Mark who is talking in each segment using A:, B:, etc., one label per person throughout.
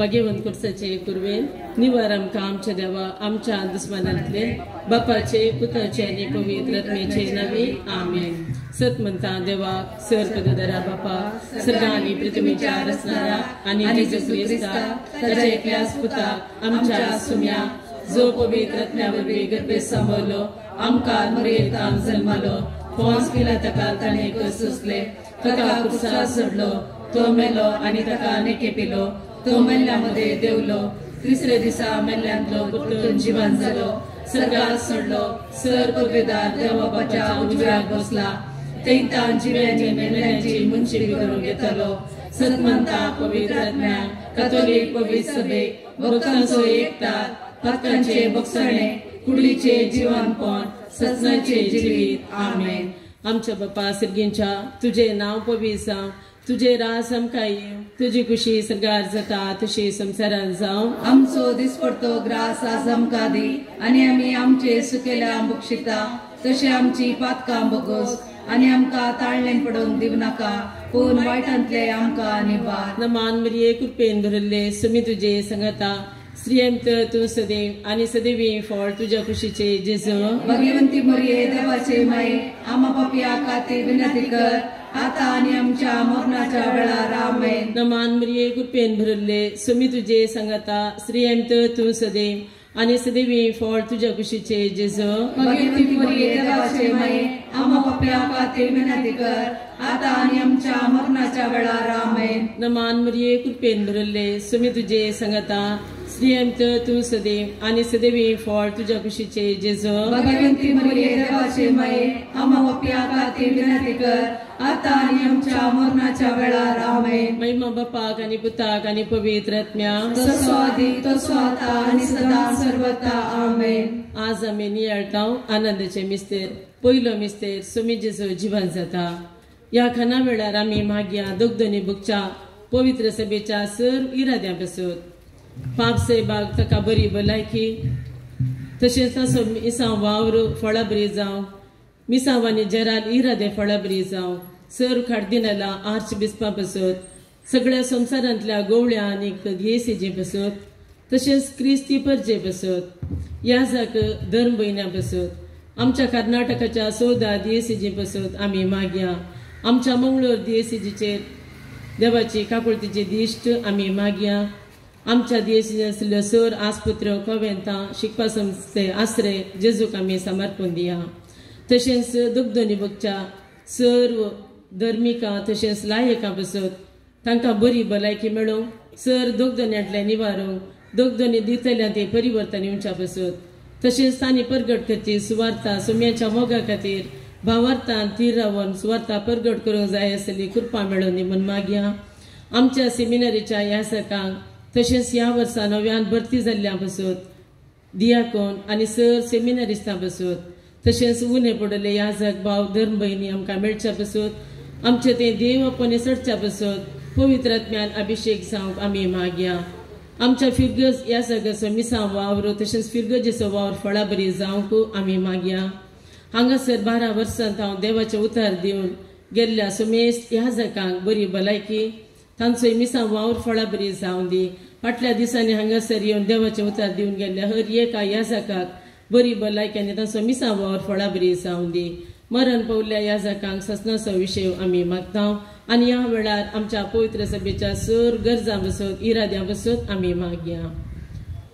A: भाग्यवंत कुर्साचे कुरवेन निवार आमकां आमच्या देवा आमच्या दुस्मानांतले बापाचे पुताचे आनी पवित्र आत्म्याचे नावे आमेन. सत म्हणता देवा सर पदधरा बापा सर्गा आनी पृथ्वीच्या रचणारा आनी जेजू क्रिस्ता ताच्या एकल्याच पुताक आमच्या सुम्या जो पवित्र आत्म्यावरवी गर्भेत सांभाळलो आमकां मरयेंतान जल्मालो पोंस पिलाताका ताणें कसुसले ताका कुर्सार सोडलो तो मेलो आनी ताका नेकेपिलो तो मेल्ल्यामध्ये देवलो तिसरे दिसा मेल्ल्यांतलो परतून जिवंत जालो सर्गार सोडलो सर पदवीदार देवाच्या उजव्याक बसला तेंतान जिव्यांची मेल्ल्यांची मुनशिरी करून घेतलो. सत म्हणता पवित्र आत्म्या कॅथोलिक पवित्र सभेक भक्तांचो एकतात पातकांचे बक्षणे कुडलीचे जिवंतपण सत्नाचे जिवीत आमेन. आमच्या बापा सर्गींच्या तुझे नाव पवित्र जावं तुझे रास आमकां येवं तुजी कुशी सरगार जाता तशी संवसारांत जावं.
B: आमचो दिसपडतो ग्रास आज आमकां दी आनी आमी आमचे सुकेल्या बक्षिता तशें आमची पातकां बोगोस आनी आमकां ताळ्ळें पडोवंक दिवनाका पूण वायटांतले आमकां निबार.
A: नमान मरिये कृपेन भरिल्ले सुमी तुजे संगता स्त्रियंत तूं सदैव आनी सदैवी फळ तुज्या कुशीचे जेजू.
B: भाग्यवंती मरिये देवाचे माये आम्हा पापया खातीर विनंती कर आता आनी आमच्या मरणाच्या वेळार आमेन.
A: नमान मरिये कृपेन भरिल्ले सुमी तुजे संगता स्त्रियंत तूं सदैव आनी सदैवी फळ तुज्या कुशीचे जेजू.
B: भाग्यवंती मरिये देवाचे माये आम्हा पापया खातीर विनंती कर आता आनी आमच्या मरणाच्या वेळार आमेन.
A: नमान मरिये कृपेन भरिल्ले सुमी तुजे संगता स्त्रियंत तूं सदैव आनी सदैवी फळ तुज्या कुशीचे जेजू.
B: भाग्यवंती मरिये देवाचे माये आम्हा पापया खातीर विनंती कर आता आनी आमच्या मरणाच्या वेळार आमेन.
A: महिमा बापाक आनी पुताक आनी पवित्र आत्म्या
B: तसो आदी तसो आता आनी सदा सर्वता आमेन.
A: आज आमी नियाळटां आनंदाचे मिस्तेर पयलो मिस्तेर सुमी जेजू जिवंत जाता. ह्या खाना वेळार आमी मागया दोगदोनी बुकच्या पवित्र सभेच्या सर्व इराद्यां पासून पाप सेबाक ताका बरी भलायकी तशेंच ताचो मिसांव वावर फळां बरी जावं मिसांवांनी जराल इरादे फळां बरी जावं सर्व खार्दिनाला आर्च बिस्पा पासून सगळ्या संवसारांतल्या गवळ्या आनी येसेजे पासून तशेंच क्रिस्ती परजे पासून याजाक धर्म भयण्या पासून आमच्या कर्नाटकाच्या सौदा दिएसीजे पासून आमी मागया. आमच्या मंगळूर दिएसीजेचेर देवाची काकुळतीचे दिश्ट आमी मागया. आमच्या दिएसीजे आशिल्ल्यो सर आस्पत्र्यो कॉवेंतां शिकपा संस्थे आसरे जेजूक आमी समर्पण दिया. तशेंच दोगदोनी बगच्या सर्व धर्मिकां तशेंच लायकां पासून तांकां बरी भलायकी मेळोवंक सर दोगदोन्यांतले निवारूंक दोगदोनी दितल्या ते परिवर्तन येवच्या पासून तशेंच तांणी परगट करची सुवार्ता सुम्याच्या मोगा खातीर भावार्थान तीर रावन सुवार्ता परगट करूंक जाय आसली कृपा मेळोनी म्हूण मागया. आमच्या सेमिनरीच्या ह्या सकांक तशेंच ह्या वर्सा नव्यान भरती जाल्ल्या पासून दियाकोन आनी सर सेमिनरिस्टां पासून तशेंच उणे पडले याजक भाव धर्म भयणी आमकां मेळच्या पासून आमचे ते देवपणे सडच्या पासून पवित्र आत्म्यान अभिषेक जावंक आमी मागया. आमच्या फिरगज ह्या सगळ्याचो मिसांव वावर तशेंच फिरगजेचो वावर फळां बरी जावंक आमी मागया. हांगासर 12 वर्सांत हांव देवाचे उतार दिवन गेल्ल्या सुमेस्त ह्या जकांक बरी भलायकी तांचोय मिसांव वावर फळां बरी जावं दी. फाटल्या दिसांनी हांगासर येवन देवाचे उतार दिवन गेल्ल्या हर एका ह्या जकाक बरी भलायकी आनी तांचो मिसांव वावर फळां बरी जावं दी. मरण पावल्ल्या ह्या जकांक ससनाचो विशय आमी मागता आनी ह्या वेळार आमच्या पवित्र सभेच्या सर गरजां बसत इराद्यां बसत आमी मागया.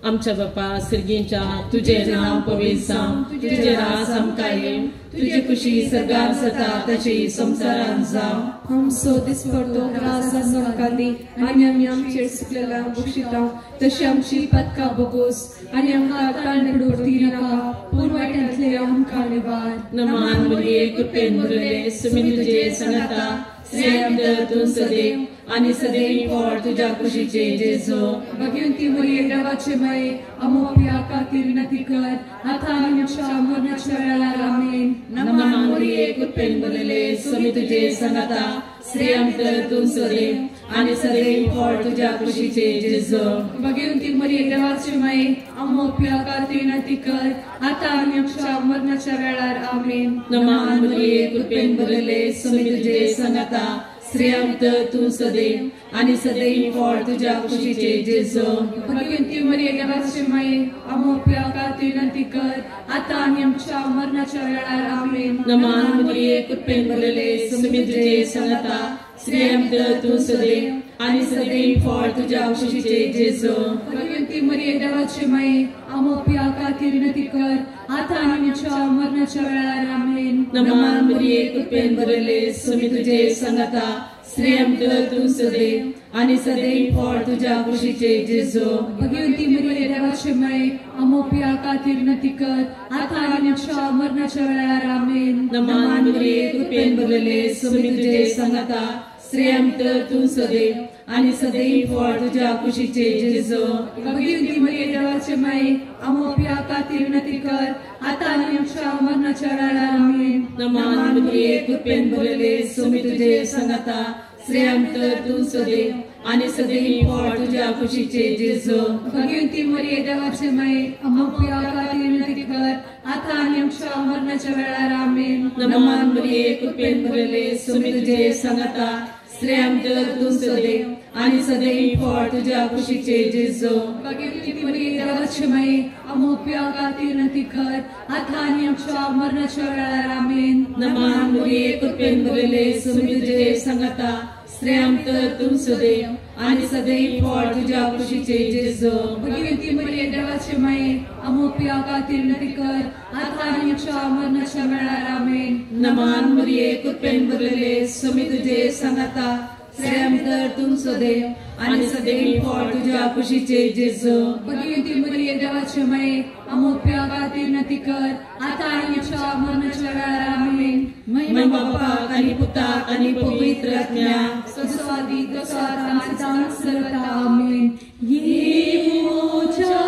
A: आमच्या बापा सर्गींच्या तुझे नाव पवित्र जावं तुझे रास आमकां येवं तुजी कुशी सरगार जाता तशी संवसारांत जावं.
C: आमचो दिसपडतो ग्रास आमकां दी आनी आमी आमचेर सुकलेल्या बक्षिता तशी आमची पातकां बोगोस आनी आमकां ताळ्ळें पडोवंक दिनाका पूण वायटांतले आमकां निबार.
A: नमान मरिये कृपेन भरिल्ले सुमी तुजे संगता स्त्रियंत तूं सदैव आनी सदैव फळ तुज्या कुशीचे जेजू.
C: भाग्यवंती मरिये देवाचे माये आमच्या पापया खातीर विनंती कर आता आनी आमच्या मरणाच्या वेळार आमेन.
A: नमान मरिये कृपेन भरिल्ले सुमी तुजे संगता स्त्रियंत तूं सदैव आनी सदैव फळ तुज्या कुशीचे जेजू.
C: भाग्यवंती मरिये देवाचे माये आमच्या पापया खातीर विनंती कर आता आनी आमच्या मरणाच्या वेळार आमेन.
A: नमान मरिये कृपेन भरिल्ले सुमी तुजे संगता
B: श्रेयांत तू सदैव आणि सदैव फळ तुझ्या खुशीचे जेजो.
C: भगवंती मरिये देवाची माये आमोप्या खातीर विनंती कर आता आणि आमच्या मरणाच्या वेळार आमेन.
A: नमान मरिये कृपेन भरलेले सुमी तुझे संगता श्रेयांत तू सदैव आणि सदैव फळ तुझ्या खुशीचे जेजो.
C: भगवंती मरिये देवाची माये आमोप्या खातीर विनंती कर आता आणि आमच्या मरणाच्या वेळार आमेन.
A: नमान मरिये कृपेन भरलेले सुमी तुझे संगता श्रेयांत तू सदैव आणि सदैव फळ तुझ्या खुशीचे जेजो.
C: भगवंती मरिये देवाची माये आमोप्या खातीर विनंती कर आता आणि आमच्या मरणाच्या वेळार आमेन.
A: नमान मरिये कृपेन भरलेले सुमी तुझे संगता श्रेयांत तू सदैव आणि सदैव फळ तुझ्या खुशीचे जेजो.
C: भगवंती मरिये देवाची माये आमोप्या खातीर विनंती कर आता आणि आमच्या मरणाच्या वेळार आमेन.
A: नमान मरिये कृपेन भरलेले सुमी तुझे संगता श्रेयांत तू सदैव आणि सदैव फळ तुझ्या खुशीचे जेजो.
C: भगवंती मरिये देवाची माये आमोप्या खातीर विनंती कर आता आणि आमच्या मरणाच्या वेळार आमेन.
A: नमान मरिये कृपेन भरलेले सुमी तुझे संगता श्रेयांत तू सदैव आणि सदैव फळ तुझ्या खुशीचे जेजो.
C: भगवंती मरिये देवाची माये आमोप्या खातीर विनंती कर आता आणि आमच्या मरणाच्या वेळार आमेन.
A: नमान मरिये कृपेन भरलेले सुमी तुझे संगता श्रेयांत तू सदैव आणि सदैव फळ तुझ्या खुशीचे जेजो.
C: भगवंती मरिये देवाची माये आमोप्या खातीर विनंती कर आता आणि आमच्या मरणाच्या वेळार आमेन.
A: नमान मरिये कृपेन भरलेले सुमी तुझे संगता श्रेयांत तू सदैव आणि सदैव फळ तुझ्या खुशीचे जेजो.
C: भगवंती मरिये देवाची माये आमोप्या खातीर विनंती कर आता आणि आमच्या मरणाच्या वेळार आमेन.
A: महिमा बापाक आणि पुताक आणि पवित्र आत्म्याक
C: सस्वादी दसात सर्वदा आमेन. ये मोच्या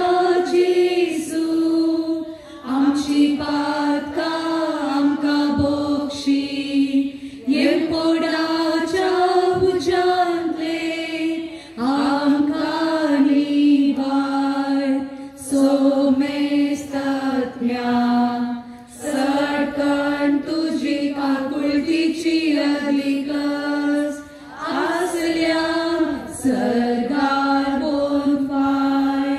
C: जेजू आमची पातका आमका बक्षी ये पोडाच्या भुजांतले आमका निवार सोमेस्तात्म्या सटकन तुझी आकुलतीची अधिकस आसल्या सरगार बोलपाय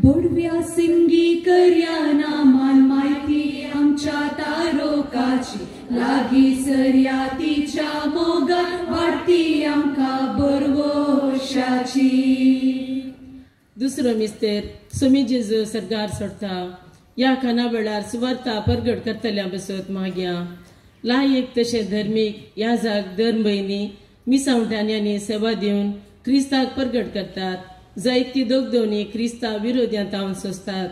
C: बुडव्या सिंगी कर्या नामान माहिती आमच्या तारोकाची लागी सर्या तिच्या मोगात वाटती आमका बरवशाची.
A: दुसरो मिस्तेर सुमी जेजू सरगार सोडता या खाना वेळार सुवार्ता परगट करतल्या बसत मागया. लायक तशे धर्मीक याजाक दर म्हयनी मिसावट्यांनी सेवा दिवन क्रिस्ताक परगट करतात. जायती दोगदोनी क्रिस्ताव विरोध्यांत सोसतात.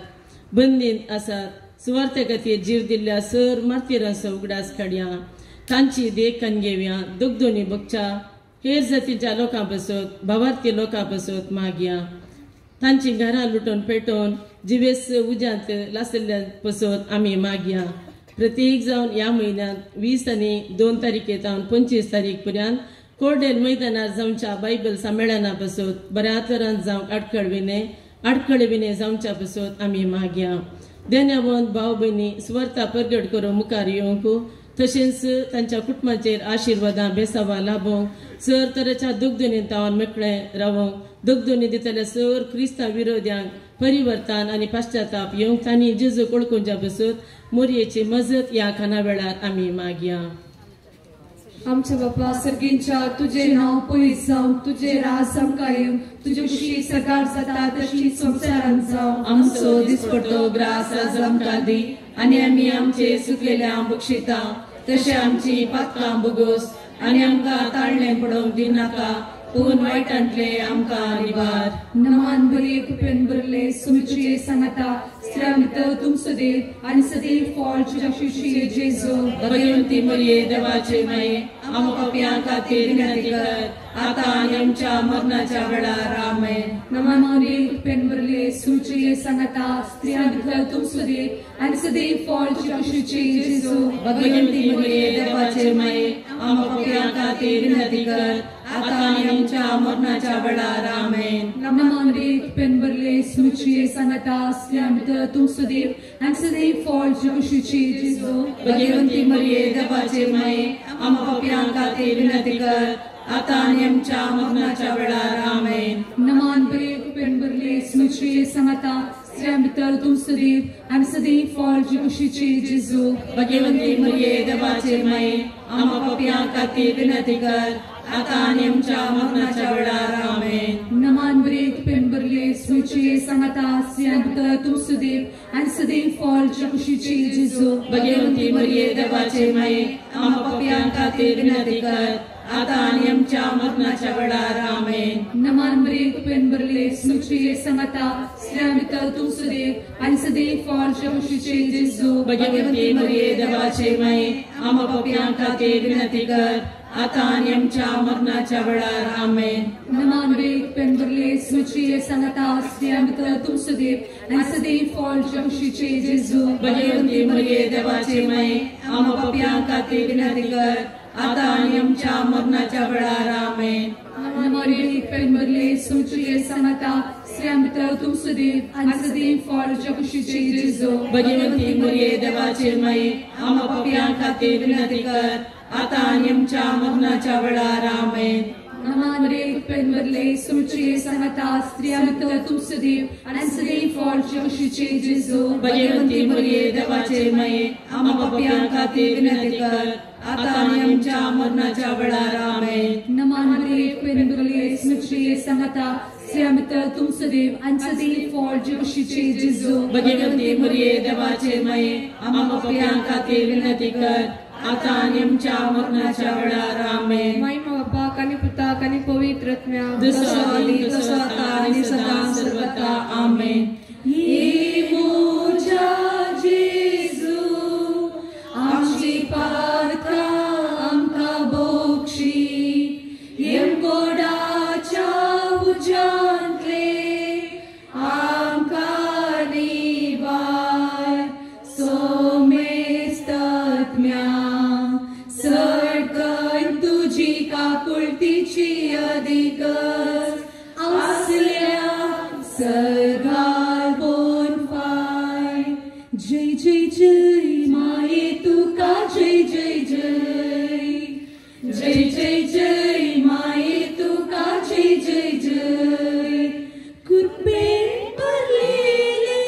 A: बंदीन आसात. सुवार्ते खातीर जीव दिल्ल्या सर मार्तिरांचो उगडास काडया. तांची देखण घेवया. दोगदोनी बगच्या हेर जातीच्या लोकां बसत भावार्थी लोकां बसत मागया. तांची घरां लुटोवन पेटोवन जिवेस उज्यांत लासल्ल्या बसत आमी मागया. प्रत्येक जावन ह्या म्हयन्यांत 20 आनी 2 तारखेतावन 25 तारीख पर्यंत कोर्डेल मैदानार जावच्या बायबल संमेलना बसत बऱ्या तरान जावंक आडखळविने जावच्या बसत आमी मागया. देण्यावंत भाव भयणी सुवार्ता परगट करून मुखार येवंक तशेंच तांच्या कुटुंबाचेर आशिर्वादां बेसावा लाभोवंक सर तरेच्या दोगदोनी तावन मेकळें रावंक दोगदोनी दितल्या सर क्रिस्तांव विरोध्यांक परिवर्तन आनी पाश्चाताप येवंक तांणी जेजू कोळकोवच्या बसत मोरयेची मजत ह्या खाना वेळार आमी मागया.
C: आमचे बापा सर्गींच्या तुझे नाव पवित्र जावं तुझे राज आमकां येवं तुझे खुशी सकाळ जाता तशी संवसारांत जावं.
B: आमचो दिसपडटो ग्रास आज आमकां दी आनी आमी आमचे चुकलेल्यांक बक्षिता तशें आमची पातकां बगोस आनी आमकां ताळणें पडोवंक दिनाका पूण वायटांतले आमकां निवार.
C: नमान बरे कृपेन भरले सुमिचे सांगता श्रामित तुम सदैव आनी सदैव फळ तुझ्या खुशी जेजू.
B: भगवंती मरिये देवाचे माये आमकां पापयां खातीर विनंती कर आता आनी आमच्या मरणाच्या वेळार आमेन.
C: नमान बरे कृपेन भरले सुमिचे सांगता श्रामित तुम सदैव आनी सदैव फळ तुझ्या खुशी जेजू.
B: भगवंती मरिये देवाचे माये आमकां पापयां खातीर विनंती कर आता आनी आमच्या मरणाच्या वेळार आमेन.
C: नमान बरे कृपेन भरले सुमिचे सांगता श्रामित तुम सदैव आनी सदैव फळ तुझ्या खुशी जेजू.
B: भगवंती मरिये देवाचे माये आमकां पापयां खातीर विनंती कर आता आणि आमच्या मरणाच्या वेळार आमेन.
C: नमान बरे कुपेन बरले स्मिचे सांगता स्त्रियां भितर तूं सदैव आनी सदैव फळ जी कुशीचे जेजू.
B: भगवंती मरिये देवाचे माये आम्हा पापियां खातीर विनंती कर आता आणि आमच्या मरणाच्या वेळार आमेन.
C: नमान बरे कुपेन बरले स्मिचे सांगता स्त्रियां भितर तूं सदैव आनी सदैव फळ जी कुशीचे जेजू.
B: भगवंती मरिये देवाचे माये आम्हा पापियां खातीर विनंती कर आता आणि आमच्या मरणाच्या वेळार आमेन.
C: नमान बरे कुपेन बरले स्मिचे सांगता स्त्रियां भितर तूं सदैव आनी सदैव फळ जी कुशीचे जेजू.
B: भगवंती मरिये देवाचे माये आम्हा पापियां खातीर विनंती कर आता आणि आमच्या मरणाच्या वेळार आमेन.
C: नमान बरे कुपेन बरले स्मिचे सांगता स्त्रियां भितर तूं सदैव आनी सदैव फळ जी कुशीचे जेजू.
B: भगवंती मरिये देवाचे माये आम्हा पापियां खातीर विनंती कर आता आणि आमच्या मरणाच्या वेळार आमेन.
C: नमान बरे कुपेन बरले स्मिचे सांगता स्त्रियां भितर तूं सदैव आनी सदैव फळ जी कुशीचे जेजू.
B: भगवंती मरिये देवाचे माये आम्हा पापियां खातीर विनंती कर आता आणि आमच्या मरणाच्या वेळार आमेन.
C: नमान बरे कुपेन बरले स्मिचे सांगता स्त्रियां भितर तूं सदैव आनी सदैव फळ जी कुशीचे जेजू.
B: भगवंती मरिये देवाचे माये आम्हा पापियां खातीर विनंती कर आता आणि आमच्या मरणाच्या वेळार आमेन.
C: नमान बरे कुपेन बरले स्मिचे सांगता स्त्रियां भितर तूं सदैव आनी सदैव फळ जी कुशीचे जेजू.
B: भगवंती मरिये देवाचे माये आम्हा पापियां खातीर विनंती कर आता आणि आमच्या मरणाच्या वेळार आमेन.
C: महिमा बापाक आनी पुताक आनी पवित्र आत्म्या
B: जसो आदी तसो आता आणि सदां सर्वदा आमेन.
C: ये मोजा जेजू आमची पातका आमकां बोक्षी येम गोडाच्या उज्यांतले आमकां निवार सोमेस्तत्म्या सडकन तुजी काकुळतीची अधिकच असल्या सर्गार बोनफाय. जय जय जय माये तुका जय जय जय. जय जय जय माये तुका जय जय जय. कुपेन भरलेले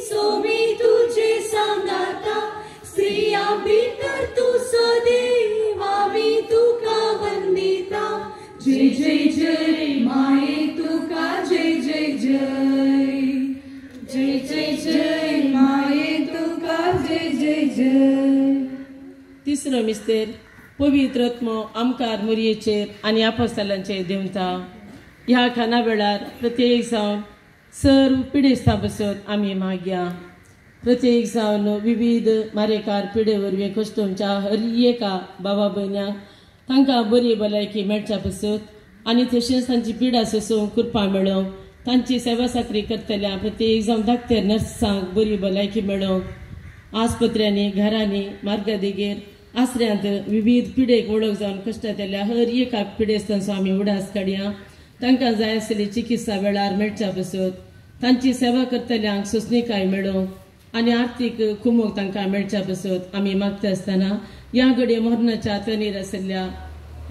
C: सोमी तुझे सांगाता स्त्रियां भितर तू सदैव आमी तुका वंदिता. जय जय जय माये तुका जय जय जय. जय जय जय माये तुका जय जय जय.
A: तिसरो मिस्तेर पवित्र आत्मो आमकार मुरयेचेर आनी आपोस्तलांचेर देंवता. ह्या खाना वेळार प्रत्येक जावन सर्व पिडेस्तां बसत आमी मागया. प्रत्येक जावन विविध मारेकार पिडे वरवीं कश्टोमच्या हर एका बाबा भयण्याक तांकां बरी भलायकी मेळच्या बसत आनी तशेंच तांची पिडा सोंसूंक कृपा मेळोवंक तांची सेवा साकरी करतल्या प्रत्येक जावन धाकटे नर्सांक बरी भलायकी मेळोवंक आस्पत्र्यांनी घरांनी मार्गादेगेर आसऱ्यांत विविध पिडेक वळख जावन कश्टातल्या हर एका पिडेस्तांचो आमी उडास काडया. तांकां जाय आसली चिकित्सा वेळार मेळच्या बसत तांची सेवा करतल्यांक सोंसणीकाय मेळोवंक आनी आर्थीक कुमोग तांकां मेळच्या बसत आमी मागता आसतना ह्या घडये मरणाच्या तनीर आसल्या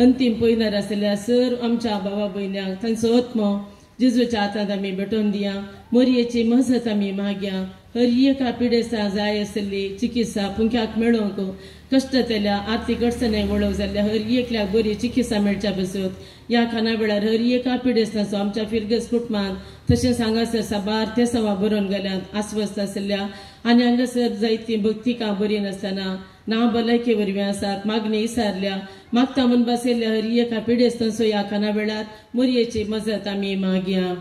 A: अंतीम पयनार आसल्या सर्व आमच्या भावा भयण्यांक तांचो आत्मो जेजूच्या हातांत आमी भेटोवन दिया. मरयेची मजत आमी मागया. हर एका पिडेस्तां जाय आसली चिकित्सा पुंख्याक मेळोवंक कश्टातल्या आर्थीक अडचणी वळख जाल्ल्या हर एकल्याक बरी चिकित्सा मेळच्या बसत ह्या खाना वेळार हर एका पिडेस्तांचो आमच्या फिरगस कुटुंबान तशेंच हांगासर साबार ते सवा बरोवन गेल्यात आस्वस्थ आसल्या आनी हांगासर जायतीं भक्तिकां बरी नासतना ना भलायके वरवीं आसात मागणी इसारल्या मागता म्हूण बसयल्ल्या हर एका पिडेस्तांचो ह्या खाना वेळार मरयेची मजत आमी मागया.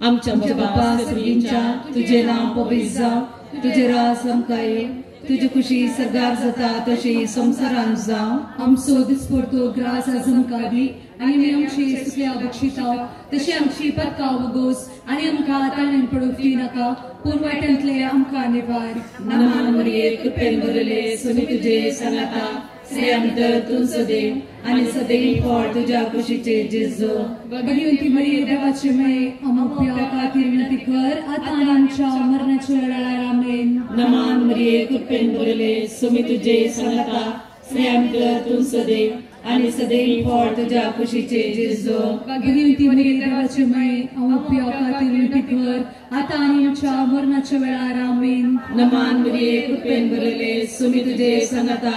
A: आमच्या
B: बापा सगळींच्या तुझे नाम पवित्र जावं, तुझे राज आमकां तुझी खुशी सरदार जाता तशी संवसारांत जावं.
C: आमचो दिसपडतो ग्रास आज आमकां दी आनी आमची सुखल्या बक्षिता तशी आमची पदकां वगोस आनी आमकां ताळ्यान पडूंक दी नाका पूण वायटांतले आमकां निवार.
B: नमान मरिये कृपेन भरले सोमी तुझे सांगता स्त्रियां भितर तूं सदैव आनी सदैव फळ तुज्या कुशीचे जेजू.
C: भगवंती मरिये देवाचे माये आमच्या खातीर विनंती कर आतां आनी आमच्या मरणाच्या वेळार आमेन.
B: नमान मरिये कृपेन भरले सोमी तुझे सांगता स्त्रियां भितर तूं सदैव आणि सदैव फळ तुझ्या कुशीचे जेजो.
C: भगवंती मरिये देवाचे माये आमच्या खातीर पिकर आता आणि आमच्या मरणाच्या वेळार आमेन.
A: नमान मरिये कृपेन भरले सुमी तुझे संगता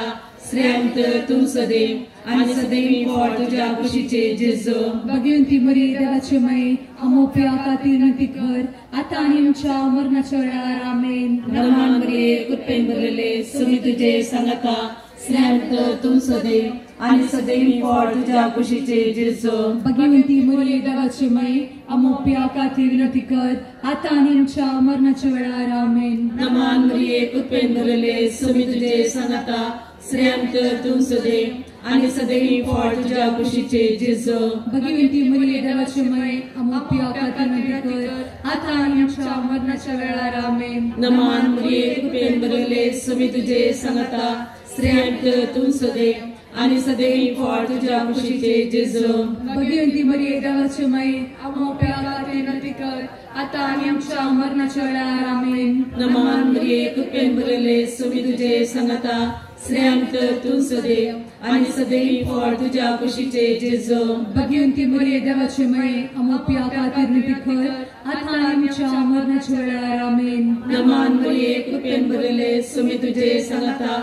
A: श्रेयांत तू सदैव आणि सदैव फळ तुझ्या कुशीचे जेजो.
C: भगवंती मरिये देवाचे माये आमच्या खातीर पिकर आता आणि आमच्या मरणाच्या वेळार आमेन.
A: नमान मरिये कृपेन भरले सुमी तुझे संगता श्रेयांत तू सदैव आणि सदैव फळ तुझ्या कुशीचे जेजो.
C: भगवंती मरिये देवाचे माये आमच्या खातीर पिकर आता आणि आमच्या मरणाच्या वेळार आमेन.
A: नमान मरिये कृपेन भरले सुमी तुझे संगता श्रेयांत तू सदैव आणि सदैव फळ तुझ्या कुशीचे जेजो.
C: भगवंती मरिये देवाचे माये आमच्या खातीर पिकर आता आणि आमच्या मरणाच्या वेळार आमेन.
A: नमान मरिये कृपेन भरले सुमी तुझे संगता श्रेयांत तू सदैव आणि सदैव फळ तुझ्या कुशीचे जेजो.
C: भगवंती मरिये देवाचे माये आमच्या खातीर पिकर आता आणि आमच्या मरणाच्या वेळार आमेन.
A: नमान मरिये कृपेन भरले सुमी तुझे संगता श्रेयांत तू सदैव आणि सदैव फळ तुझ्या कुशीचे जेजो.
C: भगवंती मरिये देवाचे माये आमच्या खातीर पिकर आता आणि आमच्या मरणाच्या वेळार आमेन.
A: नमान मरिये कृपेन भरले सुमी तुझे संगता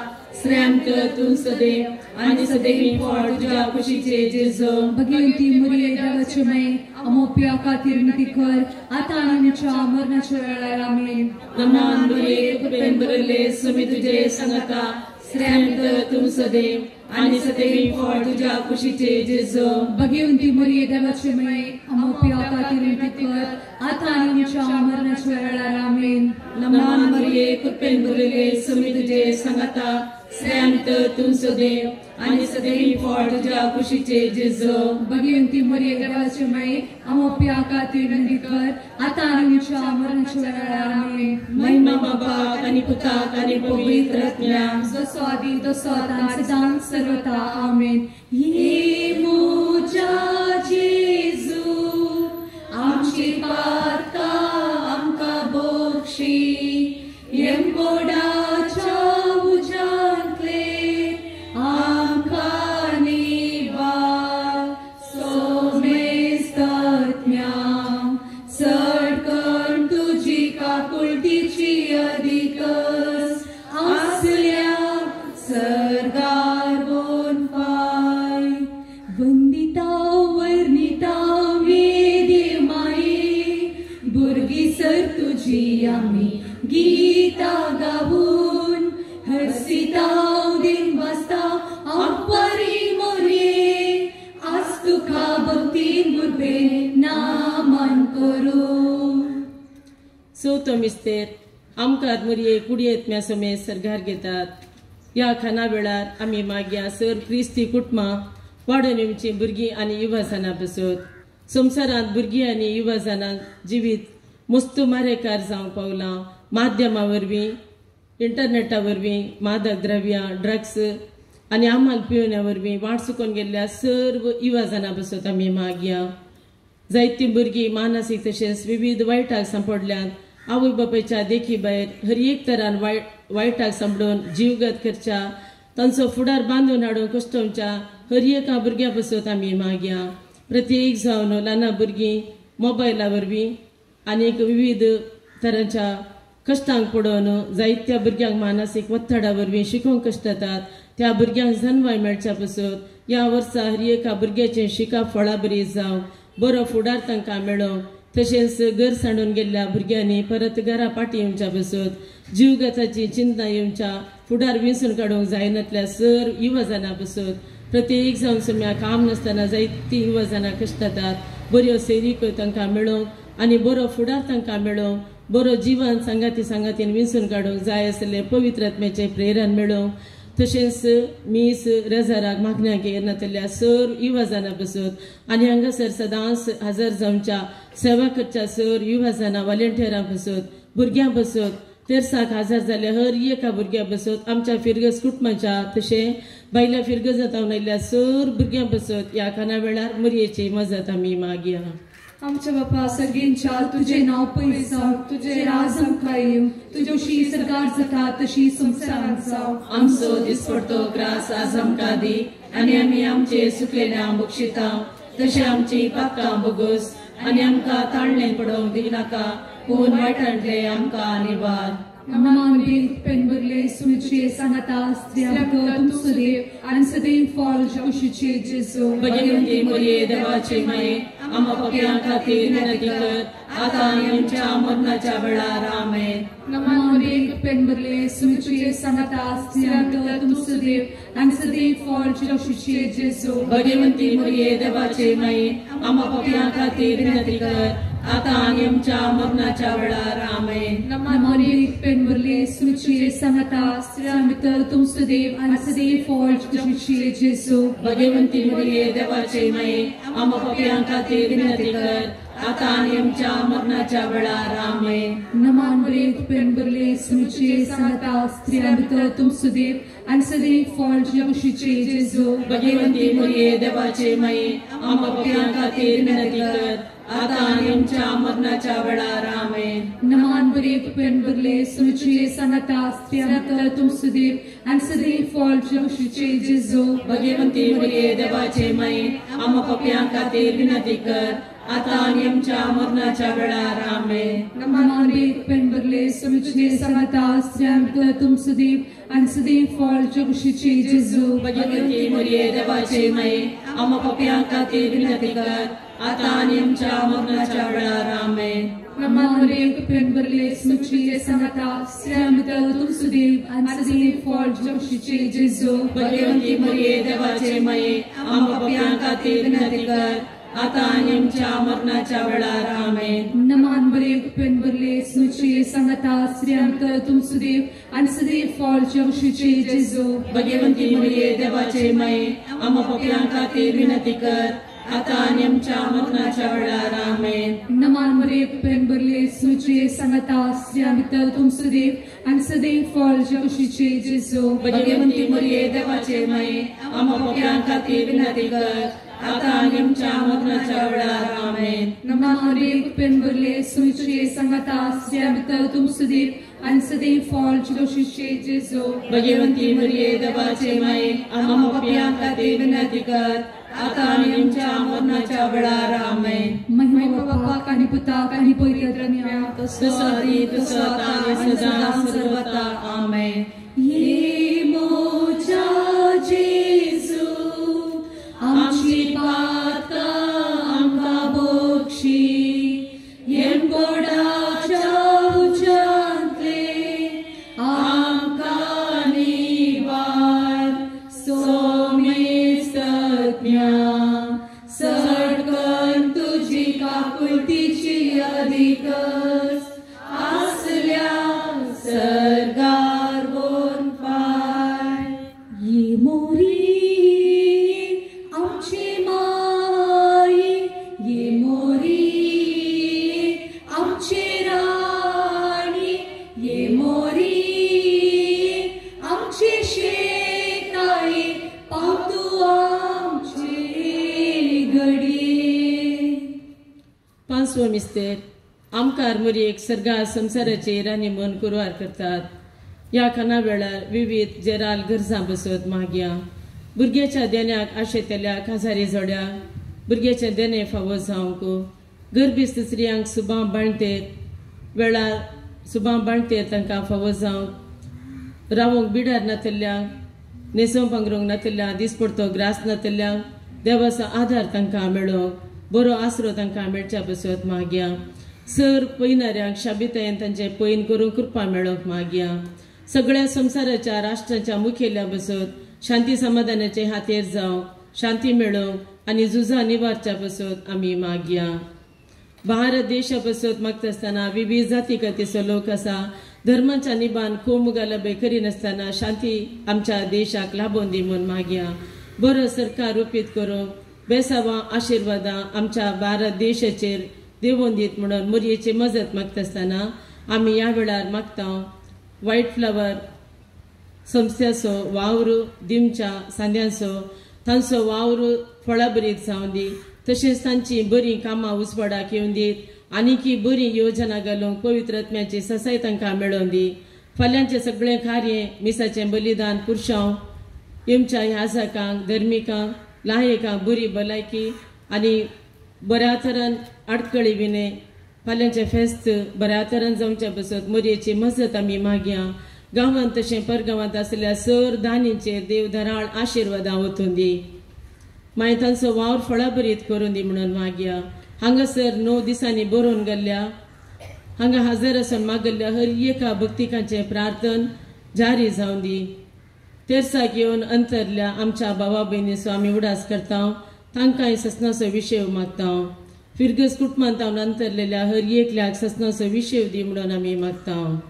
A: श्रेयांत तू सदैव आणि सदैव फळ तुझ्या कुशीचे जेजो.
C: भगवंती मरिये देवाचे माये आमच्या खातीर पिकर आता आणि आमच्या मरणाच्या वेळार आमेन.
A: नमान मरिये कृपेन भरले सुमी तुझे संगता श्रेयांत तू सदैव आणि सदैव फळ तुझ्या कुशीचे जेजो.
C: भगवंती मरिये देवाचे माये आमच्या खातीर पिकर आता आणि आमच्या मरणाच्या वेळार आमेन.
A: नमान मरिये कृपेन भरले सुमी तुझे संगता श्रेयांत तू सदैव आणि सदैव फळ तुझ्या कुशीचे जेजो.
C: भगवंती मरिये देवाचे माये आमच्या खातीर पिकर आता आणि आमच्या मरणाच्या वेळार आमेन.
A: महिमा बापाक आणि पुताक आणि पवित्र आत्म्याक
C: जसो आदी तसो आता सदां सर्वथा आमेन.
B: ये मोच्या जेजू आमची पातका आमका बोक्षी यमकोडाच्या उजांतले आमका निवार सोमेस्तत्म्या सडकण तुझी काकुळटीची अधिकस आसल्या सरगार बोन पाय. वंदिता वर्णिता वेदे माये भुरगी सर तुझी आम्ही गीता गावून हर्षिता दिन वाजता अंपरी मोरये आज तुका भक्ती मुर्बे नामान करू.
A: चवथो मिस्तेर आमकां मरिये कुडयेंतम्या समेत सरगार घेतात. या खाना वेळार आमी मागया सर क्रिस्ती कुटुंबां वाडून येवची भुरगीं आनी युवाजानां बसत. संवसारांत भुरगीं आनी युवाजानांक जिवीत मस्तू मारेकार जावंक पावलां. माध्यमां वरवीं इंटरनेटा वरवीं मादक द्रव्यां ड्रग्स आनी आमाल पिवण्या वरवीं वाट चुकोवन गेल्ल्या सर्व युवाजानां बसत आमी मागया. जायतीं भुरगीं मानसीक तशेंच विविध वायटाक सांपडल्यात. आवय बापायच्या देखी भायर हर एक तरान वायटाक सांपडून जीवघात करच्या तांचो फुडार बांदून हाडून कश्टमच्या हर एका भुरग्या बसत आमी मागया. प्रत्येक जावन ल्हान भुरगीं मोबायला वरवीं आनीक विविध तरांच्या कश्टांक पडोवन जायत्या भुरग्यांक मानसीक वत्तडा वरवीं शिकोवंक कश्ट जातात. त्या भुरग्यांक जन्मय मेळच्या बसत. या वर्सा हर एका भुरग्याचें शिका फळां बरी जावं बरो फुडार तांकां मेळों. तशेंच घर सांडून गेल्ल्या भुरग्यांनी परत घरा पाटी येवच्या बसत. जीवघाताची चिंता येवच्या फुडार विंसून काडूंक जायनातल्या सर युवाजानां बसत. प्रत्येक जावन सम्या काम नासतना जायतीं युवाजानां कश्ट जातात. बऱ्यो सेरीक तांकां मेळोंक आनी बरो फुडार तांकां मेळों बरो जीवन सांगातीन विंसून काडूंक जाय आसले पवित्र आत्म्याचे प्रेरण मेळों. तशेंच मीस रेजाराक मागण्यांक येनातल्या सर युवाजानां बसत आनी हांगासर सदांच हजर जावच्या सेवा करच्या सर युवाजानां वॉलंटियरां बसत भुरग्यां बसत. तेरसाक हजर जाल्ल्या हर एका भुरग्या बसत. आमच्या फिरगस कुटुंबाच्या तशें बायल्या फिरगस जावन आयिल्ल्या सर भुरग्यां बसत. ह्या खाना वेळार मरयेची मजत आमी मागया.
C: आमच्या बापा सगळ्यांच्या तुझे नाव पयस जावं, तुझे राज आमकां येवं, तुज्यो शी सरकार जाता तशी संवसारांत जावं.
A: आमचो दिसपडतो ग्रास आज आमकां दी, आनी आमी आमचे सुकलेल्या बक्षिता, तशें आमची पातकां बोगोस, आनी आमकां ताळणे पडोवंक दिनाका, पूण वायटांतले आमकां निवार.
C: नमान बेग पेनबरले सुमिचे सांगता स्त्रियांक तुमचो देव आनी सदैव फॉल कुशीचे जेजू.
A: भगवंती मोरये देवाचे माये, आमच्या पापयां खातीर विनंती कर, आतां आनी आमच्या मरणाच्या वेळार आमेन.
C: नमान बेग पेनबरले सुमिचे सांगता स्त्रियांक तुमचो देव आनी सदैव फॉल कुशीचे जेजू.
A: भगवंती मोरये देवाचे माये, आमच्या पापयां खातीर विनंती कर, आतां आनी आमच्या मरणाच्या वेळार आमेन.
C: नमान बेग पेनबरले सुमिचे सांगता स्त्रियांक तुमचो देव आनी सदैव फॉल कुशीचे जेजू.
A: भगवंती मोरये देवाचे माये, आमच्या पापयां खातीर विनंती कर, आतां आनी आमच्या मरणाच्या वेळार आमेन.
C: नमान बेग पेनबरले सुमिचे सांगता स्त्रियांक तुमचो देव आनी सदैव फॉल कुशीचे जेजू.
A: भगवंती मोरये देवाचे माये, आमच्या पापयां खातीर विनंती कर, आतां आनी आमच्या मरणाच्या वेळार आमेन.
C: नमान बेग पेनबरले सुमिचे सांगता स्त्रियांक तुमचो देव आनी सदैव फॉल कुशीचे जेजू.
A: भगवंती मोरये देवाचे माये, आमच्या पापयां खातीर विनंती कर, आतां आनी आमच्या मरणाच्या वेळार आमेन.
C: नमान बेग पेनबरले सुमिचे सांगता स्त्रियांक तुमचो देव आनी सदैव फॉल कुशीचे जेजू.
A: भगवंती मोरये देवाचे माये, आमच्या पापयां खातीर विनंती कर, आतां आनी आमच्या मरणाच्या वेळार आमेन.
C: नमान बेग पेनबरले सुमिचे सांगता स्त्रियांक तुमचो देव आनी सदैव फॉल कुशीचे जेजू.
A: भगवंती मोरये देवाचे माये, आमच्या पापयां खातीर विनंती कर, आतां आनी आमच्या मरणाच्या वेळार आमेन.
C: नमान बेग पेनबरले सुमिचे सांगता स्त्रियांक तुमचो देव आनी सदैव फॉल कुशीचे जेजू.
A: भगवंती मोरये देवाचे माये, आमच्या पापयां खातीर विनंती कर, आतां आनी आमच्या मरणाच्या वेळार आमेन.
C: नमान बेग पेनबरले सुमिचे सांगता स्त्रियांक तुमचो देव आनी सदैव फॉल कुशीचे जेजू.
A: भगवंती मोरये देवाचे माये, आमच्या पापयां खातीर विनंती कर, आतां आनी आमच्या मरणाच्या वेळार आमेन.
C: नमान बेग पेनबरले सुमिचे सांगता स्त्रियांक तुमचो देव आनी सदैव फॉल कुशीचे जेजू.
A: भगवंती मोरये देवाचे माये, आमच्या पापयां खातीर विनंती कर, आतां आनी आमच्या मरणाच्या वेळार आमेन.
C: महिमा बापाक आनी पुताक आनी पवित्र आत्म्याक
A: तसो आदी तसो आतां आनी सदां सर्वदा आमेन.
C: ये मोच्या जेजू आमची
A: पातकां आमकां बक्षी, येणकोडाच्या उज्यांतले आमकां निवार. सोमेस्त सडकन तुजी काकुळतीची अधिकस, आसल्या सरगार बोन पाय.
C: ये मोरी आमची माई, ये मोरी आमची राणी, ये मोरी आमची शेकाई, पावतू आमचे घडये.
A: पांचवो मिस्तेर आमकार मोरयेक सर्गा संसाराचे राणी मन कुरवार करतात. या खाना वेळार विविध जेराल गरजां बसत मागया. भुरग्याच्या देण्याक आशेतल्या काजारी जोड्या, भुरग्याचे देणे फावो जावंक, गर्भिस्त स्त्रियांक सुबां बाणतेत वेळार सुबां बाणतेत तांकां फावो जावंक, रावोंक बिडार नातल्यांक, न्हेसोवंक पांघरूंक नातल्यांक, दिसपडतो ग्रास नातल्यांक देवाचो आधार तांकां मेळोवंक, बरो आसरो तांकां मेळच्या बसत मागया. सर पयनाऱ्यांक शाबितायेन तांचे पयन करूंक कृपा मेळोवंक मागया. सगळ्या संसाराच्या राष्ट्राच्या मुखेल्या बसत शांती समाधानाचे हातेर जावंक, शांती मेळोवंक आनी झुजां निवारच्या बसत आमी मागया. भारत देशा बसत मागता आसतना विविध जाती गतीचो लोक आसा. धर्माच्या निबान कोमुगालबे करिनासतना शांती आमच्या देशाक लाभोवन दी म्हूण मागया. बरो सरकार रुपीत करूंक, बेसावां आशिर्वादां आमच्या भारत देशाचेर देवोन दीत म्हणून मोरयेची मजत मागता आसतना आमी ह्या वेळार मागता. व्हायट फ्लावर संस्थेचो वावर दिमच्या सांद्यांचो तांचो वावर फळां बरीत जावं दी. तशेंच तांची बरी कामां उसपडाक येवन दीत आनीकी बरी योजना घालूंक पवित्र आत्म्याची ससाय तांकां मेळोवन दी. फाल्यांचे सगळें कार्य मिसाचें बलिदान पुरशांव येमच्या ह्याजाकांक धर्मिकांक लायकांक बरी भलायकी आनी बऱ्या तरान आडकळी विने फाल्यांचे फेस्त बऱ्या तरान जावचे बसत मोरयेची मजत आमी मागया. गांवांत तशें परगांवांत आसलेल्या सर दानींचेर देव धराळ आशिर्वादां वचून दी. मागीर तांचो वावर फळां बरीत करून दी म्हणून मागया. हांगासर 9 दिसांनी बरोवन गेल्ल्या हांगा हजर आसून मागल्ल्या हर एका भक्तिकांचे प्रार्थन जारी जावन दी. तेरसाक येवन अंतरल्या आमच्या भावा भयणीचो आमी उडास करता. तांकांय ससनाचो विशय मागता. फिरगस कुटुंबांत हांव अंतरलेल्या हर एकल्याक ससनाचो विशय दी म्हणून आमी मागता.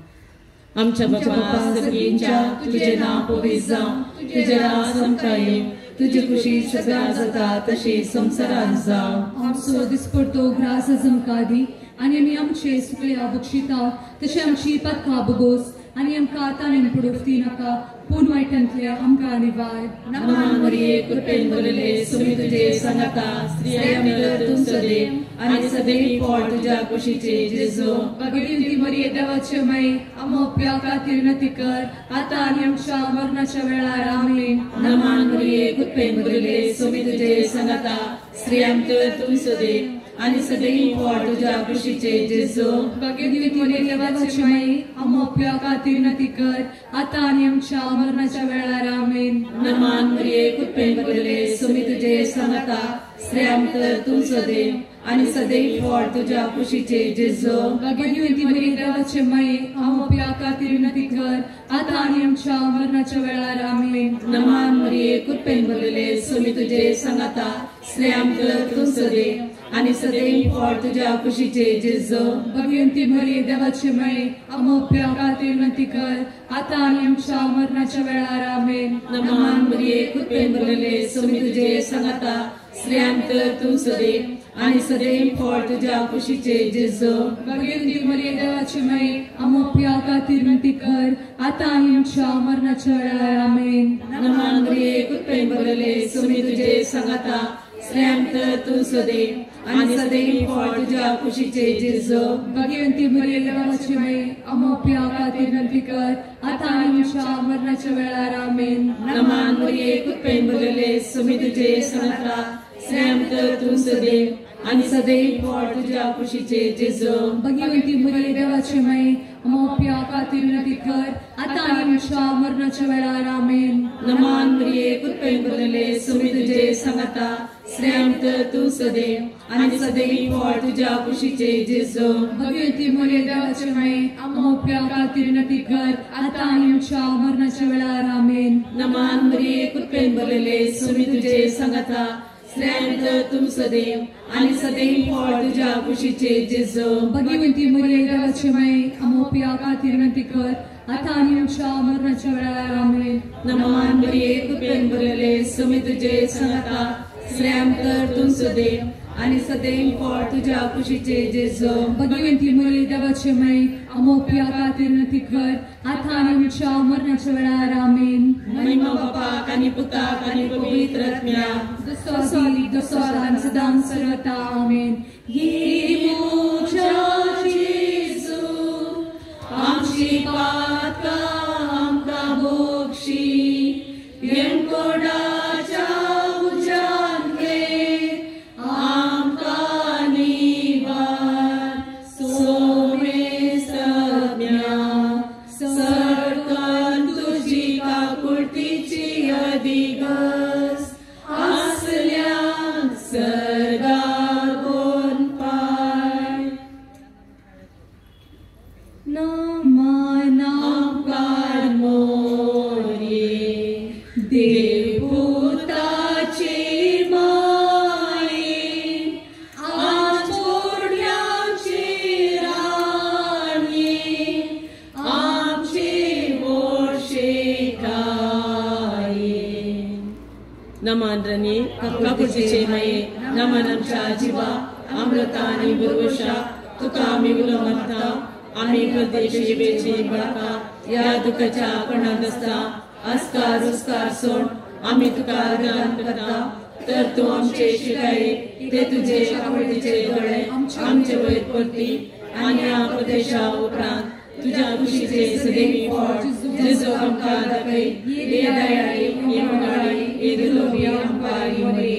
A: आमच्या बापा सगळींच्या तुझे नाव पवित्र जावं, तुझे राज आमकां येवं, तुझी खुशी सगळ्या जाता तशी संवसारांत जावं.
C: आमचो दिसपडतो ग्रास आमकां दी आनी आमी आमचे सुकल्या बक्षिता तशें आमची पथकां भोगोस आनी आमकां आतां पडोवती नाका पूण वायटांतले आमकां निवार.
B: नमान मरिये कृपेन भरले सुमी तुझे संगता स्त्रियां भितर तूं सदैव आनी सदैव फळ तुझ्या कुशीचे जेजू.
C: भगवती मरिये देवाचे माये आमोप्या खातीर नती कर आतां आनी आमच्या मरणाच्या वेळार आमेन.
B: नमान मरिये कृपेन भरले सुमी तुझे संगता स्त्रियां भितर तूं सदैव आनी सदैव फळ तुझ्या कुशीचे जेजू.
C: भगवती मरिये देवाचे माये आमोप्या खातीर नती कर आतां आनी आमच्या मरणाच्या वेळार आमेन.
B: नमान मरिये कृपेन भरले सुमी तुझे संगता स्त्रियां भितर तूं सदैव आनी सदैव फळ तुझ्या कुशीचे जेजू.
C: भगवती मरिये देवाचे माये आमोप्या खातीर नती कर आतां आनी आमच्या मरणाच्या वेळार आमेन.
B: नमान मरिये कृपेन भरले सुमी तुझे संगता स्त्रियां भितर तूं सदैव आनी सदैव फळ तुझ्या कुशीचे जेजू.
C: भगवती मरिये देवाचे माये आमोप्या खातीर नती कर आतां आनी आमच्या मरणाच्या वेळार आमेन.
B: नमान मरिये कृपेन भरले सुमी तुझे संगता स्त्रियां भितर तूं सदैव आनी सदैव फळ तुझ्या कुशीचे जेजू.
C: भगवती मरिये देवाचे माये आमोप्या खातीर नती कर आतां आनी आमच्या मरणाच्या वेळार आमेन.
B: नमान मरिये कृपेन भरले सुमी तुझे संगता स्त्रियां भितर तूं सदैव आनी सदैव फळ तुझ्या कुशीचे जेजू.
C: भगवती मरिये देवाचे माये आमोप्या खातीर नती कर आतां आनी आमच्या मरणाच्या वेळार आमेन.
B: नमान मरिये कृपेन भरले सुमी तुझे संगता स्त्रियां भितर तूं सदैव आनी सदैव फळ तुझ्या कुशीचे जेजू.
C: भगवती मरिये देवाचे माये आमोप्या खातीर नती कर आतां आनी आमच्या मरणाच्या वेळार आमेन.
B: नमान मरिये कृपेन भरले सुमी तुझे संगता स्त्रियां भितर तूं सदैव आनी सदैव फळ तुझ्या कुशीचे जेजू.
C: भगवती मरिये देवाचे माये आमोप्या खातीर नती कर आतां आनी आमच्या मरणाच्या वेळार आमेन.
B: नमान मरिये कृपेन भरले सुमी तुझे संगता स्त्रियां भितर तूं सदैव आनी सदैव फळ तुझ्या कुशीचे जेजू.
C: भगवती मरिये देवाचे माये आमोप्या खातीर नती कर आतां आनी आमच्या मरणाच्या वेळार आमेन.
B: नमान मरिये कृपेन भरले सुमी तुझे संगता स्त्रियां भितर तूं सदैव आनी सदैव फळ तुझ्या कुशीचे जेजू.
C: भगवती मरिये देवाचे माये आमोप्या खातीर नती कर आतां आनी आमच्या मरणाच्या वेळार आमेन.
B: महिमा बापाक आनी पुताक आनी पवित्र आत्म्याक
C: जसो आसी तसो आतां सदां सर्वता आमेन.
B: आमची पातकां आमकां भोगशी वेंकोडाच्या उज्यान घे आमकां निवार. सोमे सज्ञा सरकन तुजी काकुळतीची अधिगस आसल्याक सर्गार कोण पाय. नमस्कार मोरये देवपुताची माये आमचोड्याची राणी आमची मोर्शेकाये.
A: नमान रणी काकुळतीचे माये नमन आमच्या जिवा अमृता आनी बुरवशा तुका आमी उलो मारता. आमी प्रदेशी बेची बळका या दुखाच्या कणात आसता. अस्कार उस्कार सोड आमी तुका गान करता. तर तू आमचे शिकाई ते तुझे आवडीचे गळे आमचे वयर परती आणि ह्या प्रदेशा उपरांत तुझ्या खुशीचे सदैवी फळ जेजो आमकां दाखय हे दयाळी हे मंगळाळी हे दिलोबी आमकां येवंदी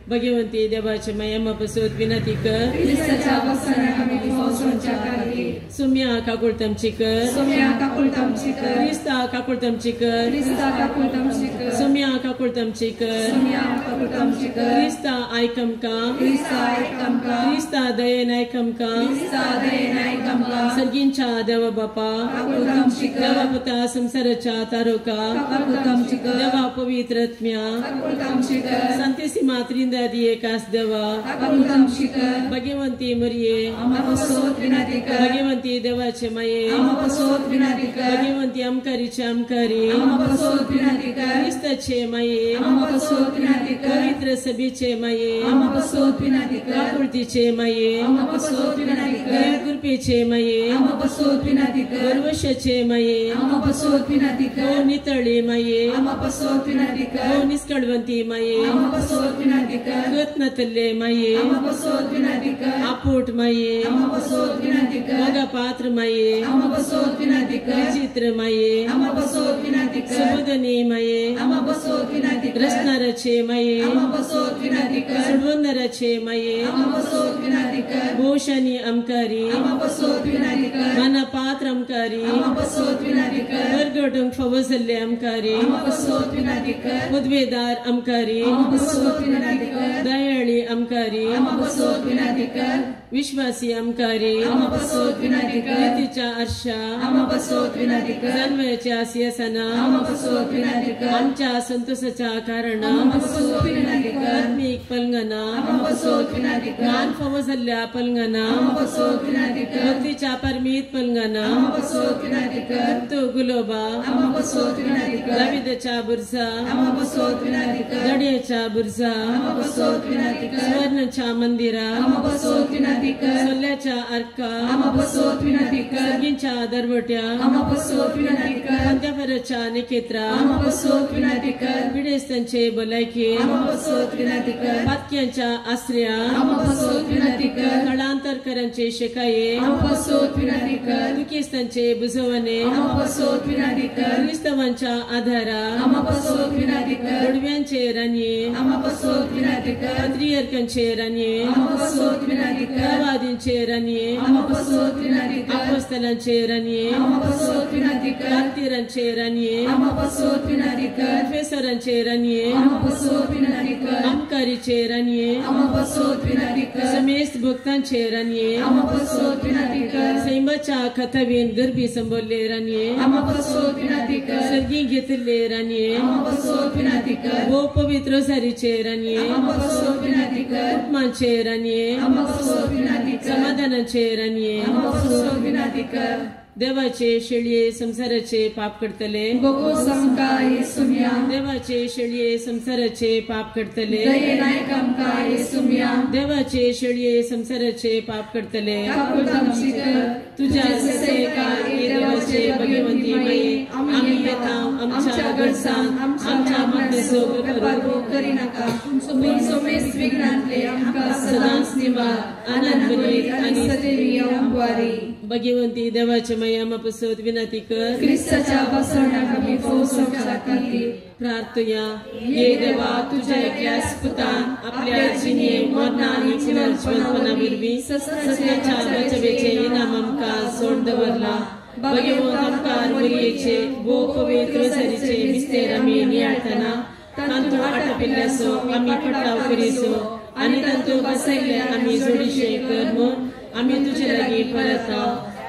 A: भगवंती देवाचे मायेमा पसोत विनंती कर
C: क्रिस्ताच्या वस्त्रांत आमी फौजांच्या कारली
A: सुम्या काकुळतमची कर
C: सोम्या काकुळतमची कर
A: क्रिस्ता काकुळतमची कर
C: क्रिस्ता काकुळतमची कर
A: सुम्या काकुळतमची कर
C: सोम्या काकुळतमची कर
A: क्रिस्ता आयकमका
C: क्रिस्ता आयकमका
A: क्रिस्ता दयेन आयकमका
C: क्रिस्ता दयेन आयकमका
A: सर्गींच्या देवा बापा
C: काकुळतमची कर
A: देवा पुता संसाराच्या तारोका
C: काकुळतमची कर
A: देवा पवित्रत्म्या
C: काकुळतमची कर
A: संतेसिमा त्रिंदादी एकास देवा
C: काकुळतमची कर
A: भगवंती मरिये
C: आम्हा पसोत विनंती कर
A: भगवंती देवाचे माये
C: आम्हा पसोत विनंती कर
A: भगवंती अमकारीचे अमकारी
C: आम्हा पसोत विनंती कर
A: क्रिस्ताचे माये
C: आम्हा पसोत विनंती कर
A: पवित्र सभेचे माये
C: आम्हा पसोत विनंती कर
A: काकुळतीचे माये
C: आम्हा पसोत विनंती कर
A: कृपेचे माये
C: आम्हा पसोत विनंती कर
A: गर्वशाचे माये
C: आम्हा पसोत विनंती कर
A: नितळे माये
C: आम्हा पसोत विनंती कर
A: निष्कळवंती माये
C: आम्हा पसोत विनंती कर
A: गतनतले माये
C: आम्हा पसोत विनंती कर
A: आपोट माये
C: आम्हा पसोत विनंती कर
A: मगा पात्र माये
C: आम्हा पसोत विनंती कर
A: विचित्र माये
C: आम्हा पसोत विनंती कर
A: सुबोधनी माये
C: आम्हा पसोत विनंती कर
A: रचणाराचे माये
C: आम्हा पसोत विनंती कर
A: सोडवणाराचे माये
C: आम्हा पसोत विनंती कर
A: भोषानी अमकारी
C: आम्हा पसोत विनंती कर
A: मना पात्र अमकारी
C: आम्हा पसोत विनंती कर
A: वर्गोटंग फवसल्ले अमकारी
C: आम्हा पसोत विनंती कर
A: उद्वेदार अमकारी
C: आम्हा पसोत विनंती कर
A: दयाळी अमकारी
C: आम्हा पसोत विनंती कर
A: विश्वासी अमकारी
C: आम्हा पसोत विनंती कर
A: नीतीच्या आरशा
C: आम्हा पसोत विनंती कर
A: जन्मयाच्या सिंहासना
C: आम्हा पसोत विनंती कर
A: आमच्या संतोषाच्या कारण
C: आम्हा पसोत विनंती कर
A: आत्मिक पलंगना
C: आम्हा पसोत विनंती कर
A: ज्ञान फवसल्ल्या पलंगना
C: आम्हा पसोत विनंती कर
A: भक्तीच्या परमीत पलंगना
C: आम्हा पसोत विनंती कर
A: तो गुलोबा
C: आम्हा पसोत विनंती कर
A: दाविदाच्या बुरसा
C: आम्हा पसोत विनंती कर
A: दड्याच्या बुरसा
C: आम्हा पसोत विनंती कर
A: स्वर्णच्या मंदिरा
C: आम्हा पसोत विनंती कर
A: सोल्याच्या अर्का
C: आम्हा पसोत विनंती कर
A: सर्गींच्या दरवट्या
C: आम्हा पसोत विनंती कर
A: पंत्याफराच्या निकेत्रा
C: आम्हा पसोत विनंती कर
A: विडेस्तांचे भलायकी
C: आम्हा पसोत विनंती कर
A: पातक्यांच्या आश्रया
C: आम्हा पसोत विनंती कर
A: स्थळांतरकरांचे शेकाये
C: आम्हा पसोत विनंती कर
A: दुखिस्तांचे बुजवणे
C: आम्हा पसोत विनंती कर
A: क्रिस्तवांच्या आधारा
C: आम्हा पसोत विनंती कर
A: गोडव्यांचे रानये
C: आम्हा पसोत विनंती कर
A: पत्रियर्कांचे रानये
C: आम्हा पसोत विनंती कर
A: प्रवादींचे रानये
C: आम्हा पसोत विनंती कर
A: अपोस्तलांचे रानये
C: आम्हा पसोत विनंती कर
A: कार्तिरांचे रानये
C: आम्हा पसोत विनंती कर
A: प्रोफेसरांचे रानये
C: आम्हा पसोत विनंती कर
A: अमकारीचे रानये
C: आम्हा पसोत विनंती कर
A: समेस्त भक्तांचे रानये
C: आम्हा पसोत विनंती कर
A: सैमाच्या खतावीन गरबी संबोधले रानये
C: आम्हा पसोत विनंती कर
A: सर्गी घेतले रानये
C: आम्हा पसोत विनंती कर
A: वो पवित्र सारीचे रानये
C: आम्हा पसोत विनंती कर
A: उपमांचे रानये
C: आम्हा पसोत विनंती कर
A: समाधानाचे रानये
C: आम्हा पसोत विनंती कर
A: देवाचे शेळये संसाराचे पाप करतले
C: बगो समकाय सुम्या
A: देवाचे शेळये संसाराचे पाप करतले
C: दये नायकमकाय सुम्या
A: देवाचे शेळये संसाराचे पाप करतले
C: काकुळतमची कर
A: तुझ्या सेवकाय देवाचे भगवंती माये आम्ही येता आमच्या गरजान आमच्या मध्ये सोबत
C: परबो करी नका तुम्ही सोमेस विघ्नांतले आमका सदांच निवार आनंद बरीत आणि सदैवी अंबवारी
A: भगवंती देवाचे माया पसोत विनंती कर
C: क्रिस्ताच्या बसवण्याक आम्ही फौजांच्या कारली
A: प्रार्थया ये देवा तुझ्या एकल्यास पुतान आपल्या जिने मरणा आणि पुनर्जीवनपणा विरवी सत्याच्या वचवेचे इनाम आमकां सोड दवरला भगवंत आमकां मरियेचे वो पवित्र सरीचे मिस्तेर आमी नियाळतना तांतू आटपिल्ल्यासो आमी पटाव करीसो आणि तांतू बसयले आमी जोडीशे कर म्हूण आमी तुजे लागीं परता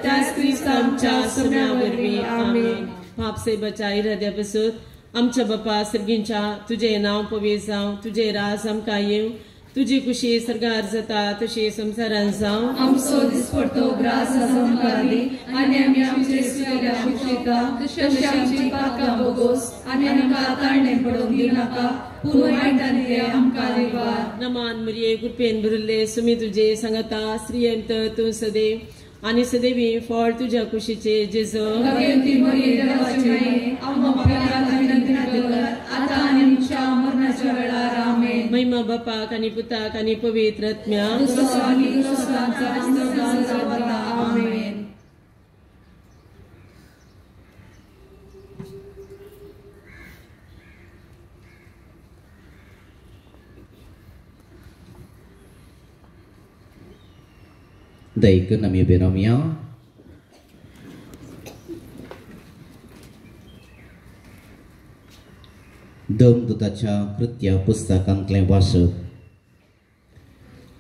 A: त्याच क्रिस्त आमच्या सम्या वरवीं आमेन पापसेबाच्या इराद्या पसत आमच्या बापा सर्गींच्या तुझे नाव पवित्र जावं तुझे राज आमकां येवं तुझी खुशी सरगार जाता तशी संसारान जावं
C: आमचो दिसपडतो ग्रास आमकां आनी आमी आमचे सुयल्या खुशीता तशी आमची पातकां बोगोस आनी आमकां ताळणे पडोवंक दिनाका पूण वायटांतले आमकां निवार
A: नमान मरिये कृपेन भरिल्ले सुमी तुझे सांगता श्रीयंत तूं सदैव आणि सदैवी फळ तुझ्या खुशीचे जेजो
C: भगवंती मरिये देवाची माये आम्हा पापांक विनंती कर आता आनी आमच्या मरणाच्या वेळार आमेन
A: महिमा बापाक आनी पुताक आनी पवित्र आत्म्याक
B: जसो आनी सदांचा असतो वता आमेन.
D: Dai ke nami beramia देवदूताच्या कृत्या पुस्तकांतले वाचप.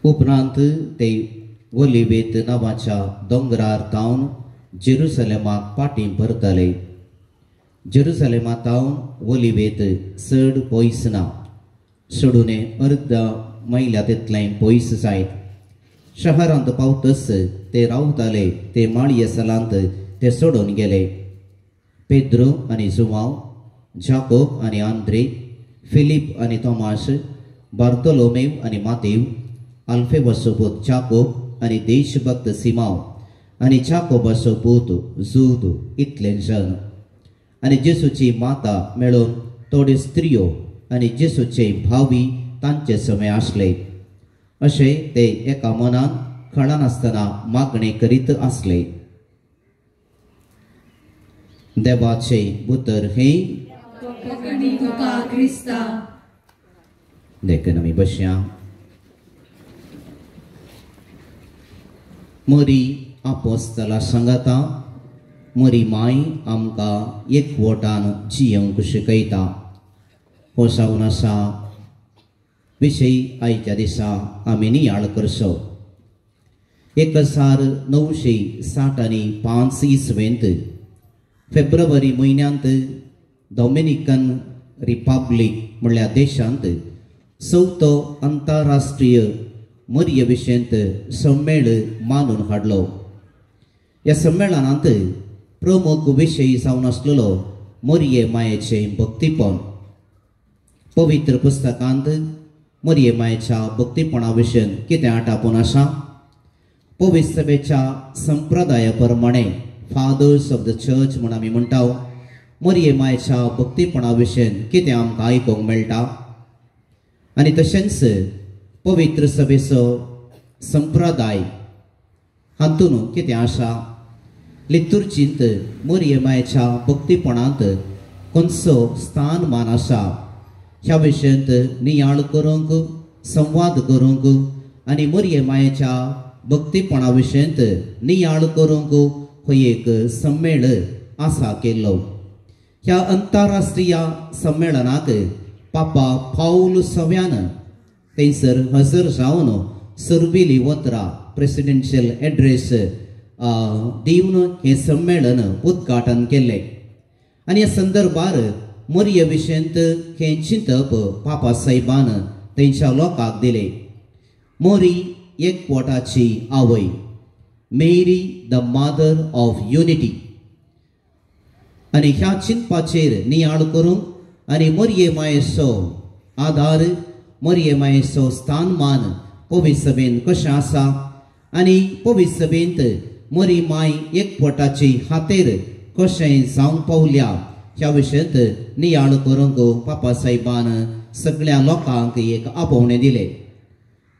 D: उपरांत ते ओलिवेत नांवाच्या दोंगरार तावन जेरुसलेमाक पाटी भरतले. जेरुसलेमात तावन ओलिवेत चड पयस ना, सोडून अर्धा मैला तितलें पयस जायत. शहरांत पावतस ते रावताले ते माळये सलांत ते सोडून गेले. पेद्रो आनी जुवांव, जाकोब आनी आंद्रे, फिलीप आनी तोमास, बार्तोलोमेव आनी मातेव, आल्फेवाचो पूत जाकोब आनी देशभक्त सिमाव आनी जाकोबाचो पूत जूद इतले जण आनी जेसूची माता मेळून थोड्यो स्त्रियो आनी जेसूचे भावी तांचे समय आसले. अशे ते एका मनान खळानासतना मागणे करीत आसले. देवाचे पुत्र हे
B: तुका क्रिस्ता.
D: देखून आमी बसया. मोरी आपोस्तला सांगता, मोरी माय आमकां एकवटान जियोंक शिकयता. हो जावन आसा विशयी आयच्या दिसा आमी नियाळ करचो. 1965 इसवेंत फेब्रुवारी म्हयन्यांत डॉमिनिकन रिपब्लीक म्हणल्या देशांत 4थो आंतरराष्ट्रीय मोरये विशेंत संमेळ मानून हाडलो. ह्या संमेलनांत प्रमुख विशय जावन आसलेलो मोरये मायेचे भक्तीपण. पवित्र पुस्तकांत मोरये मायेच्या भक्तीपणा विशयी कितें आटापून आसा? पवित्र सभेच्या संप्रदाया प्रमाणे फादर्स ऑफ द चर्च म्हूण आमी म्हणटा, मोरये मायेच्या भक्तीपणा विशयी कितें आमकां आयकूंक मेळटा. आनी तशेंच पवित्र सभेचो संप्रदाय हातून कितें आसा. लितुर्जींत मोरये मायेच्या भक्तीपणांत खंयचो स्थानमान आसा ह्या विशयंत नियाळ करूंक, संवाद करूंक आनी मोरये मायेच्या भक्तीपणा विशयंत नियाळ करूंक हो एक संमेळ आसा केल्लो. ह्या आंतरराष्ट्रीय संमेलनाक पापा पाऊल 6व्यान थंयसर हजर जावन सर्बिली वत्रा प्रेसिडेन्शियल एड्रेस दिवन हे संमेलन उद्घाटन केले. आनी ह्या संदर्भार मोरये विशयंत हे चिंतप पापा साहेबान तेंच्या लोकांक दिले. मोरी एकवटाची आवय, मेरी द मदर ऑफ युनिटी. आनी ह्या चिंतपाचेर नियाळ करूंक आनी मोरये मायेचो आधार, मोरये मायेचो स्थानमान पवित्र सभेन कशें आसा आनी पवित्र सभेंत मोरी माय एकवटाची हातेर कशें जावंक पावल्या ह्या विशयंत नियाळ करूंक पापा साहेबान सगळ्या लोकांक एक आपोवणें दिलें.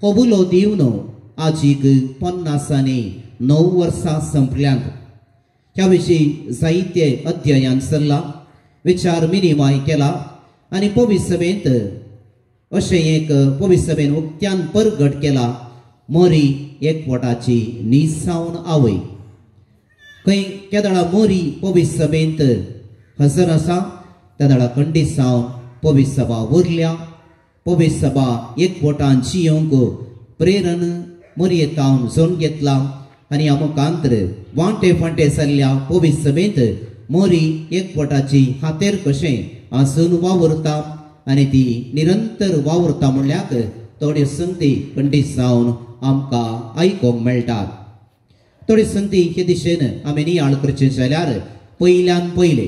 D: हो बुलो दिवन आजीक 59 वर्सां संपल्यांत. ह्या विशीं जायते अध्ययन चल्ला, विचार विनिमय केला आनी पवित्र सभेंत अशें एक पवित्र सभेन उक्त्यान परगट केला, मोरी एकवटाची निसावन आवय. खंय केदळा मोरी पवित्र सभेंत हजर आसा, त्या दळा खंडीत जावन पवित्र सभा उरल्या. पवित्र सभा एकवटान जियोंक प्रेरण मोरयेतावन जोन घेतला आनी अमुकांतर वांटे फांटे जाल्ल्या पवित्र सभेंत मोरी एकवटाची हातेर कशें आसून वावुरता आनी ती निरंतर वावुरता म्हणल्याक थोड्यो संगती खंडीत जावन आमकां आयकूंक मेळटात. थोड्यो संगती हे दिशेन आमी नियाळ करचें जाल्यार पयल्यान पयले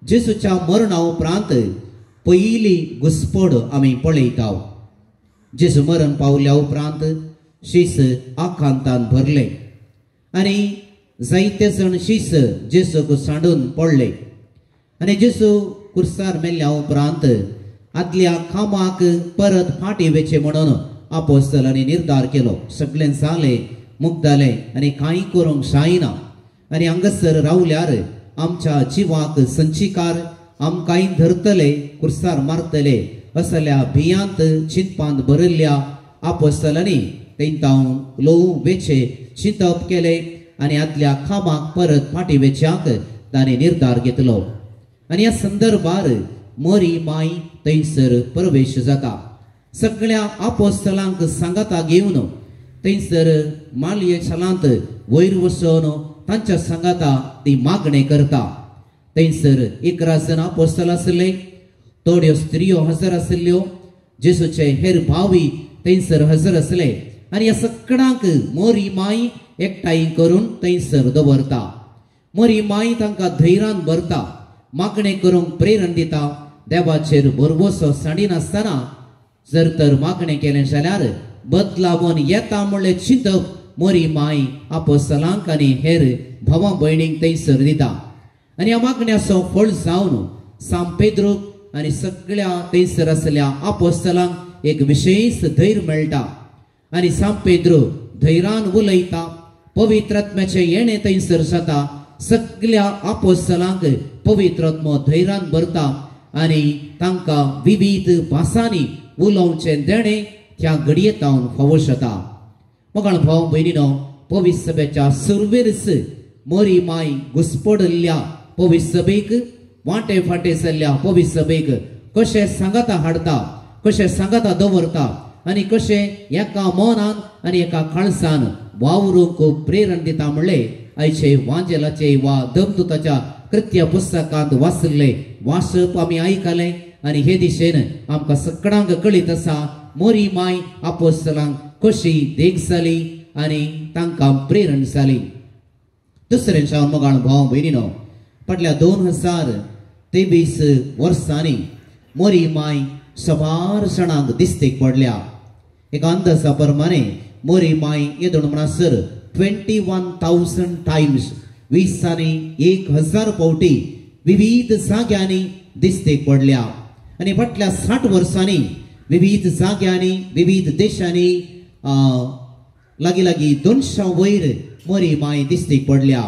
D: जेसूच्या मरणा उपरांत पयली घुसपड आमी पळयता. जेसू मरण पावल्या उपरांत शीस आकांतान भरले आनी जायते जण शीस जेसूक सांडून पडले. आनी जेसू कुर्सार मेल्ल्या उपरांत आदल्या कामाक परत फाटी वेचे म्हणून आपोस्तलांनी निर्धार केलो. सगळे जाले मुक्ताले आनी कांय करूंक जायना आनी हांगासर रावल्यार आमच्या जिवाक संचिकार आमकांय धरतले कुर्सार मारतले असल्या भियांत चिंतपांत भरिल्ल्या आपोस्तलांनी तेंतावन लोव वेचे चिंतप केले आनी आदल्या कामाक परत फाटी वेच्याक ताणें निर्धार घेतलो. आनी ह्या संदर्भार मोरी माय थंयसर प्रवेश जाता. सगळ्या आपोस्तलांक सांगाता घेवन थंयसर मालये शालांत वयर वचून तांच्या सांगाता ती मागणी करता. थंयसर 11 जण आपोस्तल आसले, थोड्यो स्त्रियो हजर आसल्यो, जेसूचे हेर भावी थंयसर हजर आसले आनी ह्या सगळ्यांक मोरी माय एकठांय करून थंयसर दवरता. मोरी माय तांकां धैर्यान भरता, मागणी करूंक प्रेरण दिता. देवाचेर भरवोसो साडिनासतना जर तर मागणें केलें जाल्यार बदलावन येता म्हणलें चिंतप मोरी माय आपोस्तलांक आनी हेर भावां भयणींक थंयसर दिता. आनी ह्या मागण्याचो फळ जावन सांत पेद्रूक आनी सगळ्या थंयसर आसल्या आपोस्तलांक एक विशेष धैर्य मेळटा. आनी सांत पेद्रू धैर्यान उलयता. पवित्र आत्म्याचें येणें थंयसर जाता. सगळ्या आपोस्तलांक पवित्र आत्मो धैर्यान भरता आनी तांकां विविध भासांनी उलोवचें देणें त्या घडयेतावन फावो जाता. मोगाळ भाव भयणीनो, पवित्र सभेच्या सुरवेरस मोरी माय घुसपडल्या पवित्र सभेक वांटे फाटे जाल्ल्या पवित्र सभेक कशें सांगाता हाडटा, कशें सांगाता दवरता आनी कशें एका मौनान आनी एका काळसान वावरूंक प्रेरण दिता म्हणलें आयचे वांजेलाचे वा देवदूताच्या कृत्य पुस्तकांत वाचले वाचप आमी आयकले. आनी हे दिशेन आमकां सगळ्यांक कळीत आसा मोरी माय आपोस्तलांक कशी देख जाली आनी तांकां प्रेरण जाली. दुसरें जावन मोगाळ भाव भयणीनो, फाटल्या 2023 वर्सांनी मोरी माय सबार जाणांक दिश्टेक पडल्या. एका अंदाजा प्रमाणे मोरी माय येदोण म्हणसर 21,000 टायम्स 20,000 फावटी विविध जाग्यांनी दिश्टेक पडल्या. आनी फाटल्या 60 वर्सांनी विविध जाग्यांनी विविध देशांनी लागीं 200 वयर मोरी माय दिश्टेक पडल्या.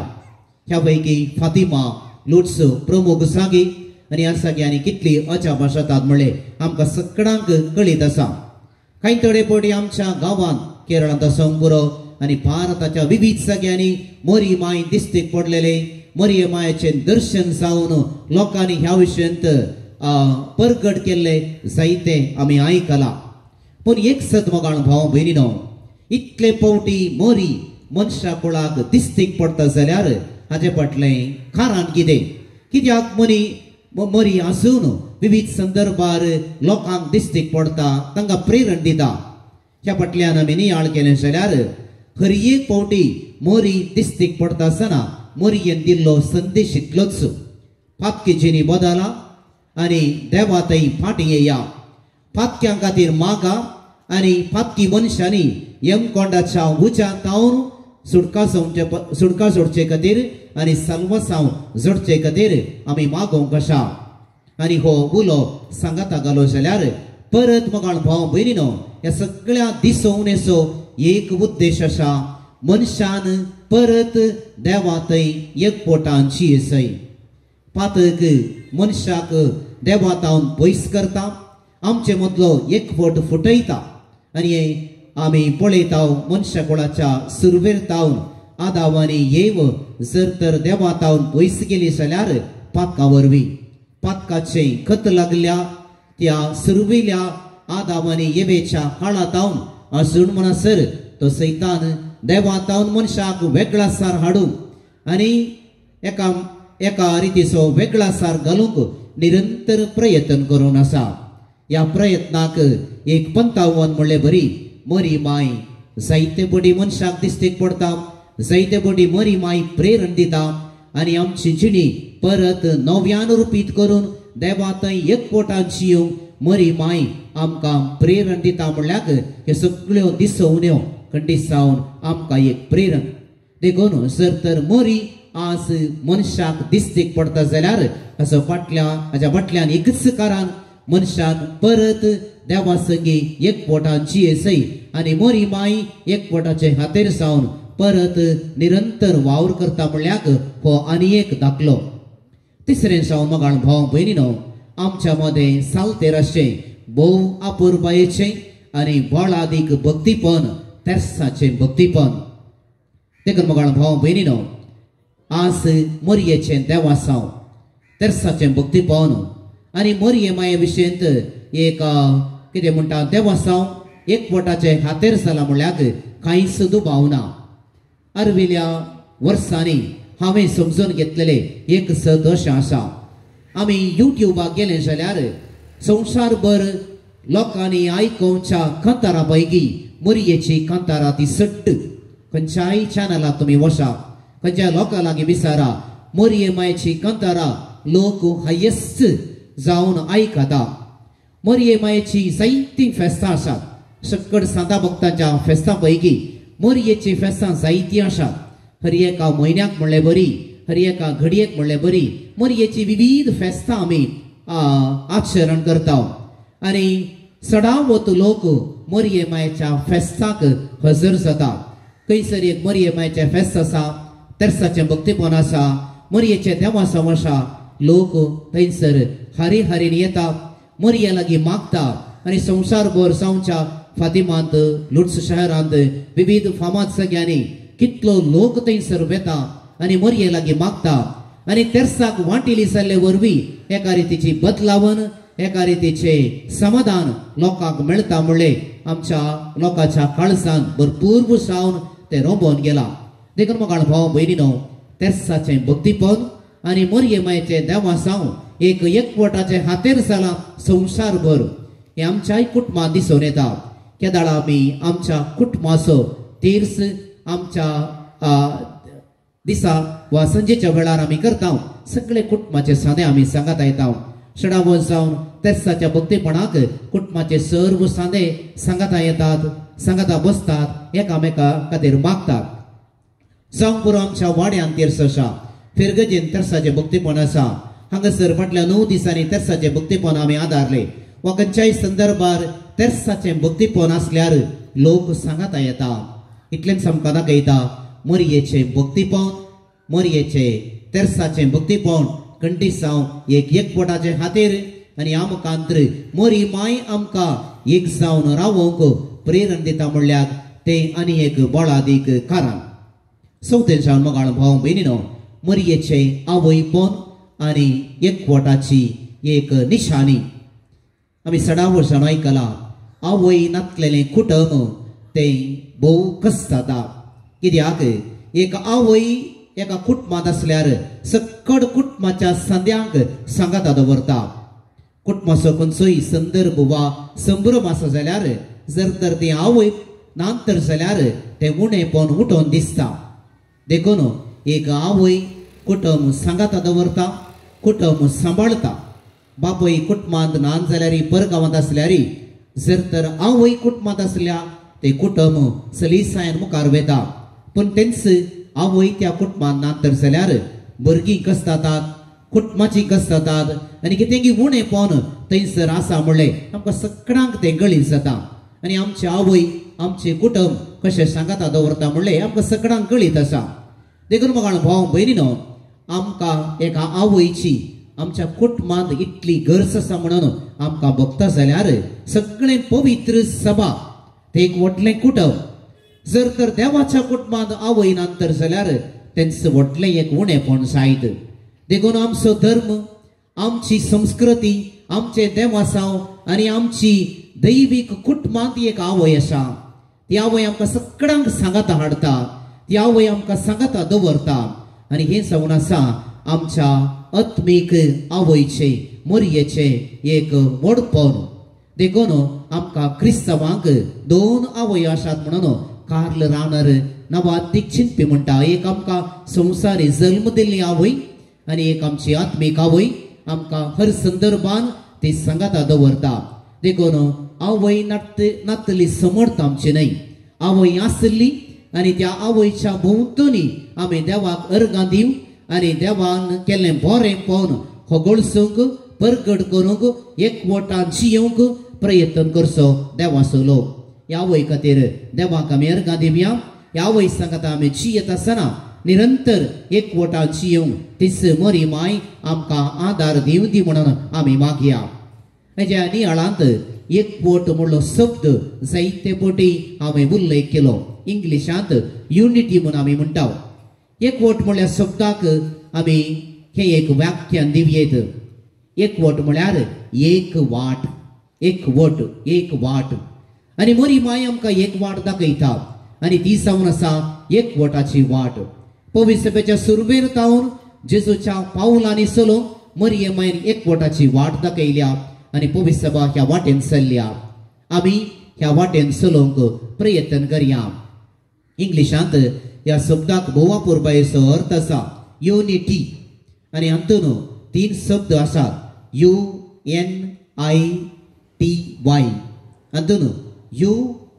D: ह्या पैकी फातिमा, लुट्स प्रमुख जागी आनी ह्या जाग्यांनी कितली अजाप जातात म्हणलें आमकां सगळ्यांक कळीत आसा. कांय थोडे फावटी आमच्या गांवांत केरळांत आसूंक पुरो आनी भारताच्या विविध जाग्यांनी मोरी माय दिश्टेक पडलेले मोरये मायेचें दर्शन जावन लोकांनी ह्या विशयांत परगट केल्ले जायते आमी आयकलां. पूण एक सत मोगाळ भाव भयणीनो, इतले फावटी मोरी मनशा कुळाक दिश्टेक पडटा जाल्यार हाचे फाटलें कारण कितें? कित्याक मोरी आसून विविध संदर्भार लोकांक दिश्टेक पडटा, तांकां प्रेरण दिता. ह्या फाटल्यान आमी नियाळ केलें जाल्यार हर एक फावटी मोरी दिश्टेक पडटा आसतना मोरयेन दिल्लो संदेश इतलोच, फातकेचेनी बदला आनी देवातय फाटीं येया. फातक्यां खातीर मागा आनी फातकी मनशांनी यमकोंडाच्या उज्यांत तावन सुटका सोडचे खातीर आनी साल्वासांव जोडचे खातीर आमी मागोवंक आसा. आनी हो उलो सांगाता घालो जाल्यार परत मोगाळ भाव भयणीनो, ह्या सगळ्या दिसवणेचो एक उद्देश आसा, मनशान परत देवातय एकपोटांची येसय. पातक मनशाक देवातावन पयस करता, आमचे मदलो एकवट फुटयता आनी आमी पळयता मनशा कुळाच्या सुरवेर तावन आदावानी येव जर तर देवातावन पयस गेली जाल्यार पातका वरवीं पातकाचें खत लागल्या त्या सुरवेल्या आदावानी येवेच्या काळातावन अजून म्हणसर तो सैतान देवातावन मनशाक वेगळा सार हाडूंक आनी एका रितीचो वेगळा सार घालूंक निरंतर प्रयत्न करून आसा. ह्या प्रयत्नाक एक पंतावन म्हणलें बरी मोरी माय जायते बडी मनशाक दिश्टेक पडटा, जायते बडी मोरी माय प्रेरण दिता आनी आमची जिणी परत नव्यान रुपीत करून देवातय एकपोटांची येवंक मोरी माय आमकां प्रेरण दिता म्हणल्यार ह्यो सगळ्यो दिसवण्यो खंडीत जावन आमकां एक प्रेरण देखून जर तर मोरी आज मनशाक दिश्टेक पडटा जाल्यार हाच्या फाटल्यान एकच कारण मनशान परत देवा संगी एकवटांची येसय आणि मोरी माई एकवटाचे हातेर सावन परत निरंतर वावर करता म्हणल्याक हो आनी एक दाखलो. तिसरें सावन मगाळ भाव भयणीनो, आमच्या मध्ये सालतेराशे भोव आपुरबायेचे आणि बळादीक भक्तीपण तेर्साचे भक्तीपण. देखून मगाळ भाव भयणीनो, आज मोरयेचे देवा साव तेर्साचे भक्तीपण आणि मोरये माये विशयंत एक कितें म्हणटा देवा साव एकवटाचे हातेर जाला म्हणल्याक कांयच दुबाव ना. आर्विल्या वर्सांनी हांवें समजून घेतलेले एक सदोश आसा. आमी युट्यूबाक गेले जाल्यार संवसारभर लोकांनी आयकोवच्या कांतारा पैकी मोरयेची कांतारा ती सट्ट. खंयच्याय चॅनलाक तुमी वचा, खंयच्या लोकां लागीं विचारा, मोरये मायेची कांतारा लोक हायेस्ट जावन आयकता. मोरये मायेची जायतीं फेस्तां आसात. सक्कड सांता भक्तांच्या फेस्तां पैकी मोरयेची फेस्तां जायतीं आसात. हर एका म्हयन्याक म्हणले बरी, हर एका घडयेक म्हणले बरी मोरयेची विविध फेस्तां आमी आचरण करता. आनी सडावत लोक मोरये मायेच्या फेस्ताक हजर जातात. खंयसर एक मोरये मायेचें फेस्त आसा, तेर्साचें भक्तीपण आसा, मोरयेचें देवा साव आसा, लोक थंयसर हारी हारीन येता, मोरये लागीं मागता. आनी संवसारभर सावच्या फातिमांत, लुट्स शहरांत, विविध फामाद सगळ्यांनी कितलो लोक थंयसर वेता आनी मोरये लागीं मागता. आनी तेर्साक वांटिली जाल्ले वरवीं एका रितीची बदलावन, एका रितीचे समाधान लोकांक मेळटा म्हणले आमच्या लोकांच्या काळजांत भरपूर सावन ते रोंबोन गेला. देखून म्हाका भाव भयणीनो, तेर्साचें भक्तीपण आनी मोरये मायेचे देवा साव एक एकवटाचे हातेर जाला संवसारभर. हे आमच्याय कुटुंबांत दिसून येता. केदाळा आमी आमच्या कुटुंबाचो तीर्स आमच्या दिसा वा संजेच्या वेळार आमी करता. सगळे कुटुंबाचे सादे आमी सांगात येता. सडावत जावन तेर्साच्या भक्तीपणाक कुटुंबाचे सर्व सादे सांगाता येतात, सांगाता बसतात, एकामेका खातीर मागतात. जावं पुरो आमच्या वाड्यान तीर्स आसा, फिरगजेन तेर्साचे भक्तीपण आसा. हांगासर फाटल्या 9 दिसांनी तेर्साचे भक्तीपण आमी आदारले. वा खंयच्याय संदर्भार तेर्साचें भक्तीपण आसल्यार लोक सांगाता येता. इतलेंच आमकां दाखयता मोरयेचें भक्तीपण, मोरयेचें तेर्साचें भक्तीपण कंठी सावन एक एकवटाचे हातेर. आनी आमकांत्र मोरी माय आमकां एक जावन रावोंक प्रेरण दिता म्हणल्यार तें आनी एक बळादीक कारण. चवथें सावन मगाळ भाव भयणीनो, मोरयेचें आवयपण आनी एकवटाची एक निशाणी. आमी सडा वर्सां आयकलां, आवय नातलेलें कुटुंब तें भोव कस जाता. कित्याक एक आवय एका कुटुंबांत आसल्यार सक्कड कुटुंबाच्या सांद्यांक सांगाता दवरता. कुटुंबाचो खंयचोय संदर्भ वा संभ्रम आसा जाल्यार जर तर ती आवय नांतर जाल्यार तें उणेपण उठोवन दिसता. देखून एक आवय कुटुंब सांगाता दवरता, कुटुंब सांबाळता. बापूय कुटुंबांत नान जाल्यार परगांवांत आसल्यार जर तर आवय कुटुंबांत आसल्या ते कुटुंब सलीसायन मुखार वेता. पूण तेंच आवय त्या कुटुंबांत नांतर जाल्यार भुरगीं कस जातात, कुटुंबाची कस जातात. आनी कितेंय उणेपण थंयसर आसा म्हणलें आमकां सगळ्यांक तें गळीत जाता. आनी आमची आवय आमचें कुटुंब कशें सांगाता दवरता म्हणलें आमकां सगळ्यांक गळीत आसा. देखून म्हाका भाव भयणीनो, आमकां एका आवयची आमच्या कुटुंबांत इतली गरज आसा म्हणून आमकां भोगता जाल्यार सगळें पवित्र सभा तें एक व्हडलें कुटुंब. जर तर देवाच्या कुटुंबांत आवय नांतर जाल्यार तेंच व्हडलें एक उणेपण जायत. देखून आमचो धर्म, आमची संस्कृती, आमचे देवासाव आनी आमची दैवीक कुटुंबांत एक आवय आसा. ती आवय आमकां सगळ्यांक सांगाता हाडटा, ती आवय आमकां सांगाता दवरता. आनी हें जावन आसा आमच्या आत्मीक आवयचे, मोरयेचे एक व्हडपण. देखून आमकां क्रिस्तवांक 2 आवय आसात म्हणून कार्ल रावनर नवाधिक चिंतपी म्हणटा. एक आमकां संवसारी जल्म दिल्ली आवय आनी एक आमची आत्मीक आवय आमकां हर संदर्भान ती सांगाता दवरता. देखून आवय नातली समर्थ आमची न्हय, आवय आसली आनी त्या आवयच्या भोंवतणी आमी देवाक अर्गां दिवं आनी देवान केल्लें बरें पळोवन होगळसूंक परगट करूंक एकवटान जियोंक प्रयत्न करचो देवाचो लोक. ह्या वय खातीर देवाक आमी अर्गां दिवया. ह्या वय सांगता आमी जियेत आसतना निरंतर एकवटान जियोंक तीच मरी माय आमकां आदार दिवं दी म्हणून आमी मागया. हेज्या नियाळांत एकवट म्हणलो शब्द जायते फावटी हांवें उल्लेख केलो. इंग्लिशांत युनिटी म्हणून आमी म्हणटा. एकवट म्हणल्या शब्दाक आमी हे एक व्याख्यान दिवयेत. एकवट म्हळ्यार एक वाट, एकवट, एक वाट. आनी मरी माय आमकां एक वाट दाखयता आनी ती जावन आसा एकवटाची वाट. पवित्र सभेच्या सुरवेर तावन जेजूच्या पावलांनी चलून मरिये मायन एकवटाची वाट दाखयल्या आनी पवित्र सभा ह्या वाटेन चल्ल्या. आमी ह्या वाटेन चलोवंक प्रयत्न करया. इंग्लिशांत ह्या शब्दाक भोव वापरपाचो अर्थ आसा युनिटी आनी हातून 3 शब्द आसात. UNITY. हातून यू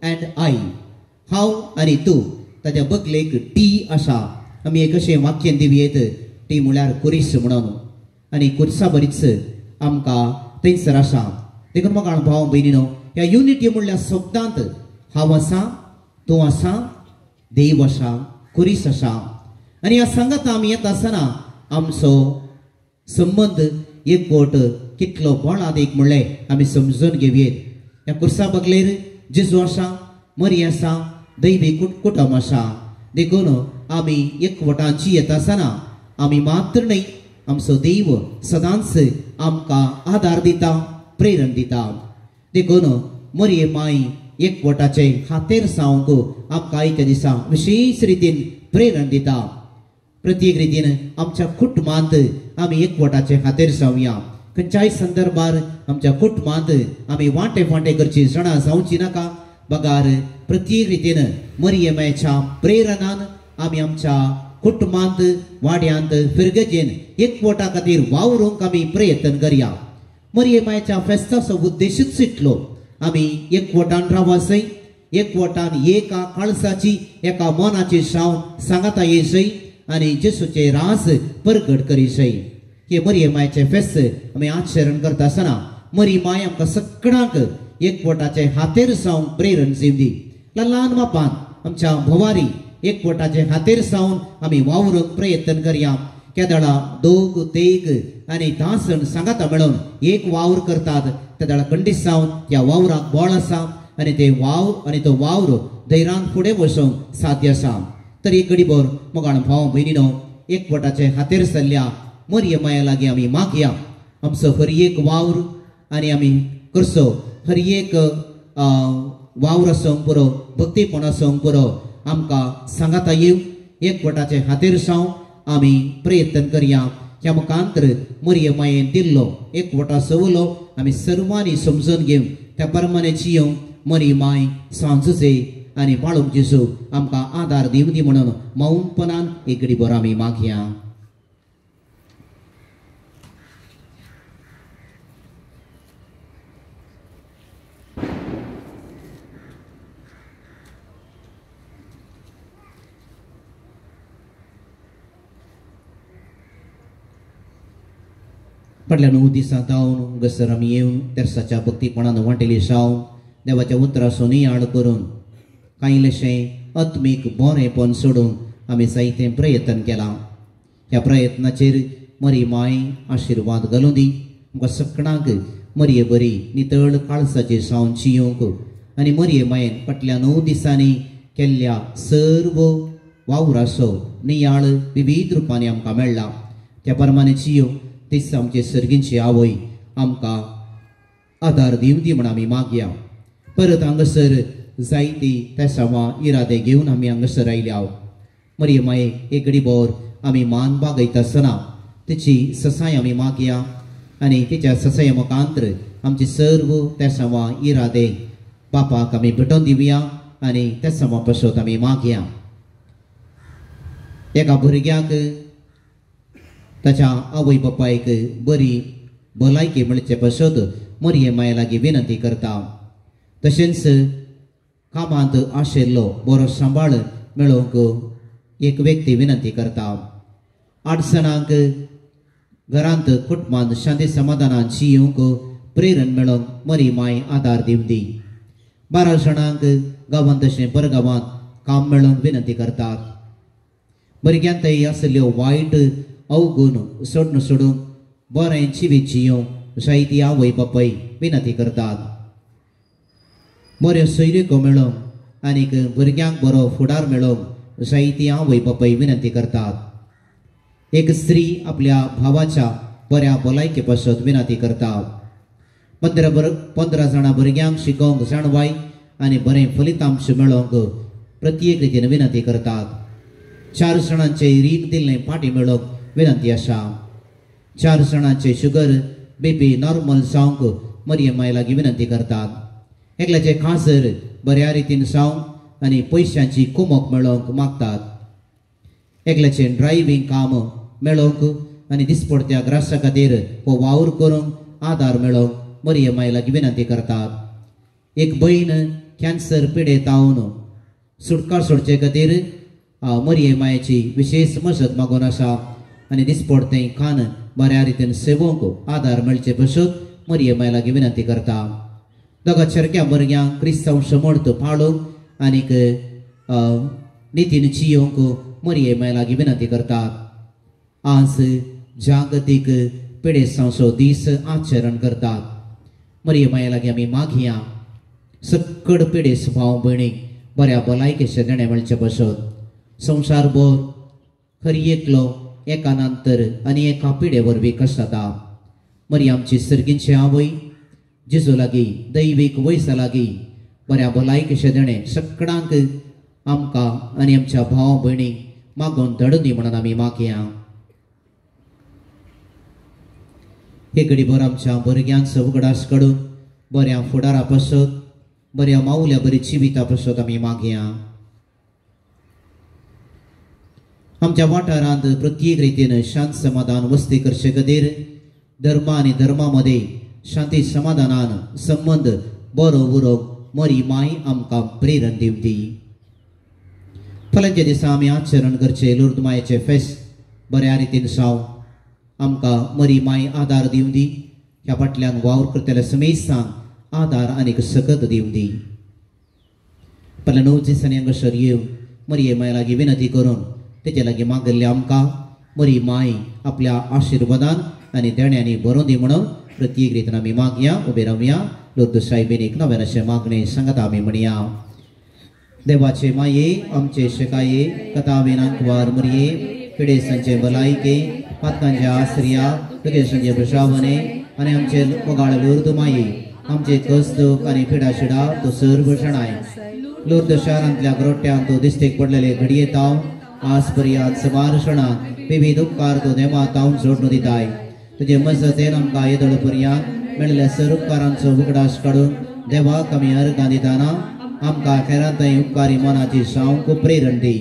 D: एंड आय, हांव आनी तूं. ताच्या बगलेक टी आसा. आमी एक अशें वाक्य दिवयेत. टी म्हळ्यार कुरीस म्हणून. आनी कुर्सा बरीच आमकां थंयसर आसा. देखून म्हाका भाव भयणीनो, ह्या युनिटी म्हणल्या शब्दांत हांव आसा, तूं आसा, देव आसा, कुरीस आसा. आनी ह्या सांगात आमी येता आसतना आमचो संबंध एकवट कितलो बोळात एक म्हणलें आमी समजून घेवयेत. ह्या कुर्सा बगलेर जेजू आसा, मरी आसा, दैवी कुटुंब आसा. देखून आमी एकवटान जियेत आसतना आमी मात्र न्हय, आमचो देव सदांच आमकां आदार दिता, प्रेरण दिता. देखून मरिये माय एकवटाचे खातीर जावंक आमकां आयच्या दिसा विशेश रितीन प्रेरण दिता. प्रत्येक रितीन आमच्या कुटुंबांत आमी एकवटाचे खातीर जावया. खंयच्याय संदर्भार आमच्या कुटुंबांत आमी वांटे फांटे करची जाणा जावची नाका. बगार प्रत्येक रितीन मरिये मायच्या प्रेरणान आमी आमच्या कुटुंबांत, वाड्यांत, फिरगजेन एकवटा खातीर वावरूंक आमी प्रयत्न करया. मरिये मायच्या फेस्ताचो उद्देशूच इतलो. आमी एकवटान रावसय, एकवटान एका काळसाची, एका मनाची सांगता येसय आनी जेसूचे राज परगट करीसय. हे मरिये मायचे फेस्त आमी आचरण करता आसतना मरी माय आमकां सगळ्यांक एकवटाचे खातीर जावन प्रेरण दिवंदी. ल्हान मापान आमच्या भोवारी एकवटाचे खातीर जावन आमी वावरूंक प्रयत्न करया. केदळा दोग, तेग आनी 10 जण सांगाता मेळून एक वावर करतात. तेदळा खंडीत जावन ह्या वावराक बोळ आसा आनी तो वावर धैर्यान फुडें वचोवंक साध्य आसा. तर एक घडीभर मोगाळ भाव भयणीनो, एकवटाचे खातीर चल्ल्या मरिये माया लागीं आमी मागया. आमचो हर एक वावर आनी आमी करचो हर एक वावर आसूंक पुरो, भक्तीपण आसूंक पुरो आमकां सांगाता येवं. एकवटाचे खातीर जावं आमी प्रयत्न करया. ह्या मुखांतर मरिये मायेन दिल्लो एकवटा सवलो आमी सर्वांनी समजून घेवन त्या प्रमाणे जियोंक मरी माय सांजुजे आनी बाळूक जेजू आमकां आदार दिवं दी म्हणून मौनपणान एक घडीभर आमी मागया. फाटल्या 9 दिसां जावन घसर आमी येवन तेर्साच्या भक्तीपणान वांटेली जावन देवाच्या उतराचो नियाळ करून कांय इल्लेशें आत्मीक बरेंपण सोडूंक आमी जायते प्रयत्न केला. ह्या प्रयत्नाचेर मरी माय आशिर्वाद घालूं दी. आमकां सगळ्यांक मरिये बरी नितळ काळसाची जावन जियोंक आनी मरिये मायेन फाटल्या 9 दिसांनी केल्ल्या सर्व वावराचो नियाळ विविध रुपांनी आमकां मेळ्ळा. त्या प्रमाणे जियोंक तीच आमचे सर्गींची आवय आमकां आदार दिवं दी म्हण आमी मागया. परत हांगासर जायती तेसांवां इरादे घेवन आमी हांगासर आयल्या. मरिये मायेक एक घडीभर आमी मान बागयता आसतना तिची ससाय आमी मागया आनी तिच्या ससाय मुखांतर आमची सर्व तेसांवां इरादे बापाक आमी भेटोवन दिवया आनी तेसांवां पासत आमी मागया. एका भुरग्याक ताच्या आवय बापायक बरी भलायकी मेळचे पासत मरिये माये लागीं विनंती करता. तशेंच कामांत आशिल्लो बरो सांबाळ मेळोवंक एक व्यक्ती विनंती करता. 8 जाणांक घरांत कुटुंबांत शांती समाधानान जियोंक प्रेरण मेळोंक मरी माय आदार दिवंदी. 12 जाणांक गांवांत तशें परगांवांत काम मेळोंक विनंती करतात. भुरग्यांतय आसल्यो वायट अवगुण सोडूंक बरें जिवीत जियोंक जायती आवय बापाय विनंती करतात. बऱ्यो सोयरीको मेळोंक आनीक भुरग्यांक बरो फुडार मेळोंक जायती आवय बापाय विनंती करतात. एक स्त्री आपल्या भावाच्या बऱ्या भलायके पासत विनंती करता. 15 जाणां भुरग्यांक शिकोवंक जाणवाय आनी बरें फलितांश मेळोवंक प्रत्येक रितीन विनंती करतात. 4 जाणांचे रीग दिल्लें पाटी मेळोवंक विनंती आसा. 4 जाणांचे शुगर BP नॉर्मल जावंक मरियमाय लागीं विनंती करतात. एकल्याचे काजर बऱ्या रितीन जावंक आनी पयशांची कुमक मेळोवंक मागतात. एकल्याचे ड्रायव्हिंग काम मेळोवंक आनी दिसपडत्या ग्रासा खातीर हो वावर करूंक आदार मेळोवंक मरियमाय लागीं विनंती करतात. एक भयण कॅन्सर पिडेतावन सुटका सोडचे खातीर मरियमायेची विशेष मजत मागून आसा आनी दिसपडतें खान बऱ्या रितीन सेवोंक आदार मेळचे पासत मरियमाय लागीं विनंती करता. दोगा चरक्या भुरग्यांक क्रिस्तांव समर्थ पाळोवंक आनीक नितीन जियोंक मरियमाय लागीं विनंती करतात. आज जागतीक पिडेसांचो दीस आचरण करतात. मरियमाय लागीं आमी मागया सकड पिडेस भाव भयणीक बऱ्या भलायकेचे देणे मेळचे पासत संवसारभर खरी एकलो एकानंतर आनी एका पिडे वरवीं कश्ट जाता. मरियमची सर्गींची आवय जेजू लागीं दैवीक वयसा लागीं बऱ्या भलायकेचे देणे सगळ्यांक आमकां आनी आमच्या भाव भयणीक मागून धडुनी म्हणून आमी मागया. हे घडीभर आमच्या भुरग्यांचो उगडास काडून बऱ्या फुडारा पासत बऱ्या मावल्या बरी जिविता पासत आमी मागया. आमच्या वाठारांत प्रत्येक रितीन शांत समाधान वस्ती करचे खातीर धर्म आनी धर्मा मदें शांती समाधानान संबंध बरो उरोवंक मरी माय आमकां प्रेरण दिवंदी. फाल्यांच्या दिसा आमी आचरण करचे लुर्द मायेचे फेस्त बऱ्या रितीन जावं आमकां मरी माय आदार दिवंदी. ह्या फाटल्यान वावर करतल्या समेस्तांक आदार आनीक सकत दिवंदी. फाल्यां 9 दिसांनी हांगासर येवन मरियमाय लागीं विनंती करून तेजे लागीं मागल्ले आमकां मरी माय आपल्या आशिर्वादान आनी देण्यांनी भरून दी म्हणून प्रत्येक रितीन आमी मागया. उबे रावया. लुर्द सायबीनीक नव्यान अशें मागणें सांगात आमी म्हणया. देवाचे माये आमचे शेकाये कथाविनांक वार मरिये पिडेसांचे भलायके पातकांच्या आश्रया तुगेसांचे बशावणे आनी आमचे मोगाळ लुर्द माये आमचे कस दूख आनी पिडा शिडा तो सर्व शणाय. लुर्द शारांतल्या ग्रोट्यान तो दिश्टेक पडलेले घडये ताव आज पर्यांत समार शणांत विविध उपकार तो नेमा तावन जोडून दिताय. तुजे मजतेन आमकां येदळ पर्यांत मेळिल्ल्या सर्व उपकारांचो उगडास काडून देवाक आमी अर्गां दिताना आमकां खेरांतय उपकारी मनाची सावंक प्रेरण दी.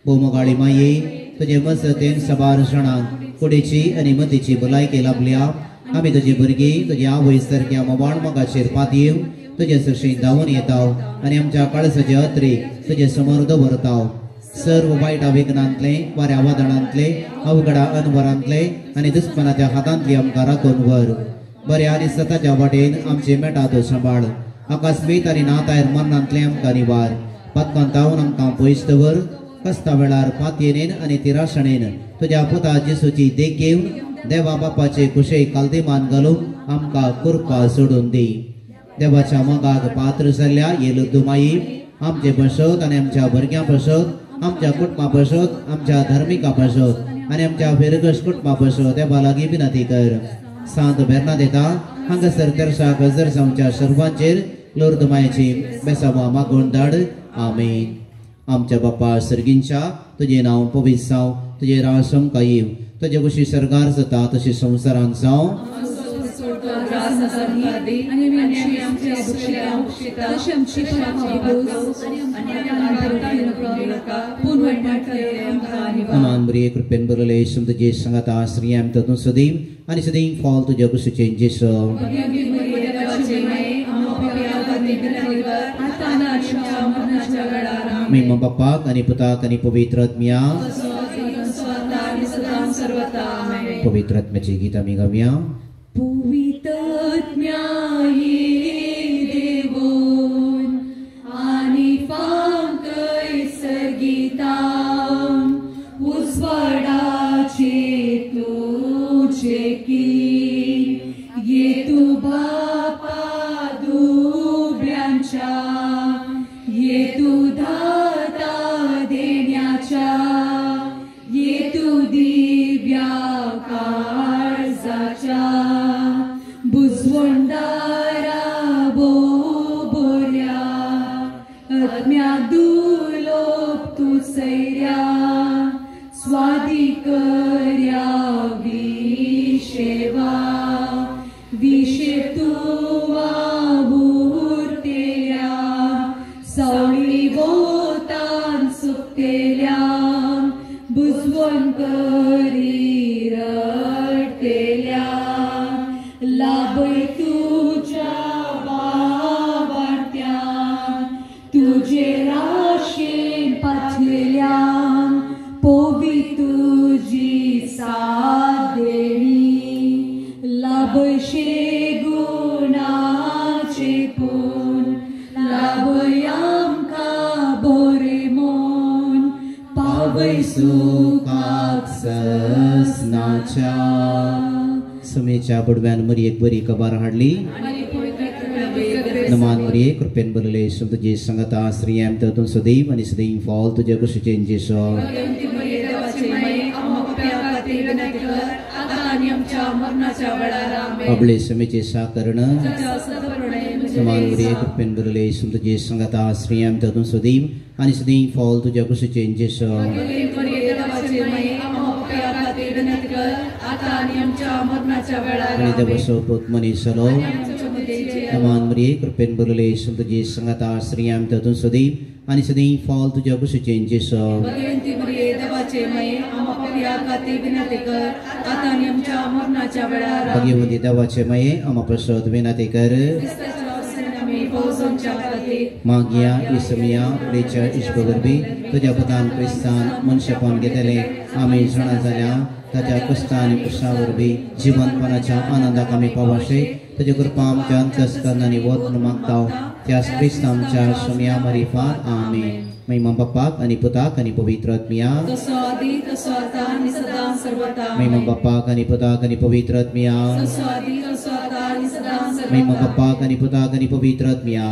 D: भोवमोगाळी माये तुजे मजतेन सबार शणांक कुडीची आनी मतीची भलायकी लाभल्या. आमी तुजी भुरगीं तुजी आवय सारक्या मोबाळ मोगाचेर पातयेव तुजे सरशी धांवून येताव आनी आमच्या काळजाचे अत्रे तुजे समोर दवरताव. सर्व वायट विघ्नांतले वाऱ्या वादळांतले अवघडा अनवरांतले आनी दुस्मनाच्या हातांतली आमकां राखून व्हर. बऱ्या आनी सताच्या वाटेन आमचे मेटा तूं सांबाळ. अकस्मीत आनी नातायर मरणांतले आमकां निवार. पातकांतावन आमकां पयस दवर. कस्ता वेळार पातयेनेन आनी तिराशणेन तुज्या पुता जेसूची देख घेवन देवा बापाचे कुशेक काल्दिमान घालून आमकां कृपा सोडून दी. देवाच्या मोगाक पात्र जाल्ल्या ये लुर्द माई आमचे बसत आनी आमच्या भुरग्यां बसत आमच्या कुटुंबा बसत आमच्या धर्मिका बसत आनी आमच्या फेरगस कुटुंबा बसत देवा लागीं विनंती कर. सांत बेर्नादेता हांगासर तेरसा गजर जावच्या सर्वांचेर लुर्द मायेची बेसावा मागून धाड. आमेन. आमच्या बापा सर्गींच्या तुझे नांव पवित्र जावं तुझे राज आमकां येव तुजे कुशी सरगार जाता तशी संवसारांत जावं. अमान बरी कृपेन बरले तुझे सांगाता श्रीयाम तूं सदैव आनी सदैव फॉल तुज्या कुशीचे जेसो. महिमा बापाक आनी पुताक आनी पवित्र आत्म्याक
B: सर्वदा आमेन.
D: पवित्र आत्म्याची गीत आम्ही गाऊया.
C: पवित्रज्ञाये देवोन आणि फांकय सर्गिताम उजवाडाचे तुझे की येतू बापा दुबळ्यांच्या येतू दाता देण्याच्या येतू दिव्या काळजाच्या बुजवंडारा बोबोऱ्या आत्म्या दुलोप तू सैर्या स्वादिकर्या विशेवा विशेव तुवा भूर्तेल्या सावळी बोतान सुकतेल्या बुजवण करी रडतेल्या लाभय तुझ्या वाढत्या तुझे राशेन पाथलेल्या पोवी तुझी साथ देणी लाभशे गुणाचे पून लाभय आमका बोरे मोन पावय सुखाक ससनाच्या. समेच्या बुडव्यान मरी एक बरी कबार हाडली नमान मरी कृपेन बरले तुझे संगता श्रीयाम ततून सदैव आणि सदैव फॉल तुझ्या कुशीचे जेसो. आपले समेचे साकरण नमान मरी कृपेन बरले तुझे संगता श्रीयाम ततून सदैव आणि सदैव फॉल तुझ्या कुशीचे जेसो. आणि देवसो पोत मनीसलो नमान मरी कृपेन बरले तुझे संगता श्रीयाम ततून सदैव आणि सदैव फॉल तुझ्या कुशीचे जेसो. भगवंती देवाचे मये आम्हा प्रसाद विनंती कर. मागिया इसमिया रेच्या इश्वगर्भी तुझ्या पदान क्रिस्तान मनशापण घेतले आम्ही जणा झाल्या ताच्या कष्ट आणि प्रसावरबी जीवनपणाच्या आनंदाक आम्ही पावाशे तुझ्या कृपा आमच्या अंतस्करणाने वतन मागताव त्यास क्रिस्तांच्या सुम्या मरिफात आमेन. महिमा बापाक आणि पुताक आणि पवित्र आत्मिया महिमा बापाक आणि पुताक आणि पवित्र आत्मिया महिमा बापाक आणि पुताक आणि पवित्र आत्मिया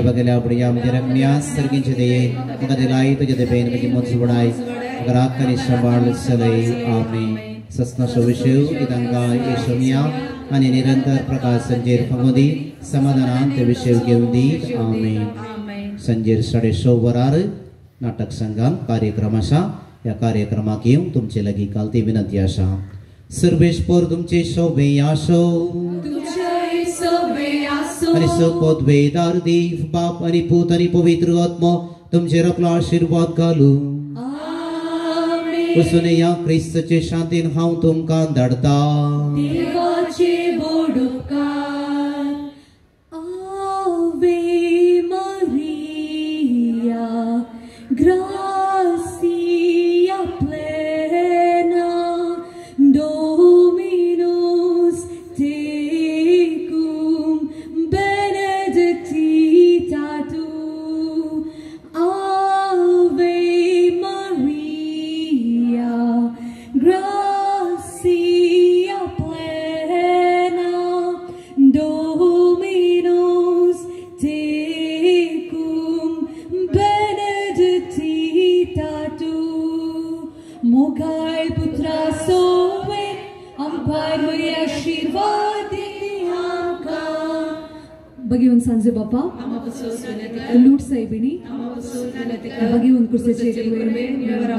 C: बघल्या बढिया म्हणजे रम्या सर्गिंचे दे मग दिलाई तुझे दे बेन म्हणजे मत सुबडाई अगर आकनी संभाळ सलई आमेन. सस्ना सविशेव इदंगा येशुमिया आणि निरंतर प्रकाश संजेर फंगोदी समाधानांत विषय घेऊन दी आमेन. संजेर 6:30 वरार नाटक संगम कार्यक्रम असा या कार्यक्रमाक येऊन तुमचे लगी कालती विनंती असा. सर्वेश्वर तुमचे शोभे आसो आणि सपोत वेदार देव बाप आणि पूत आणि पवित्र आत्मा तुमचे आपला आशीर्वाद घालू. उसने या ख्रिस्ताचे शांतीन हांव तुमकां धाडता. देवाचे बोडुपकार आवे Maria gracia plena Dominus tecum benedicta tu Ave Maria gracia plena Dominus tecum benedicta tu Mogai putra soe ampai Maria आशीर्वादी आमका. बघिवन सांजे बापा लूट साहेबिनी बघिवन कुर्सेचे देवा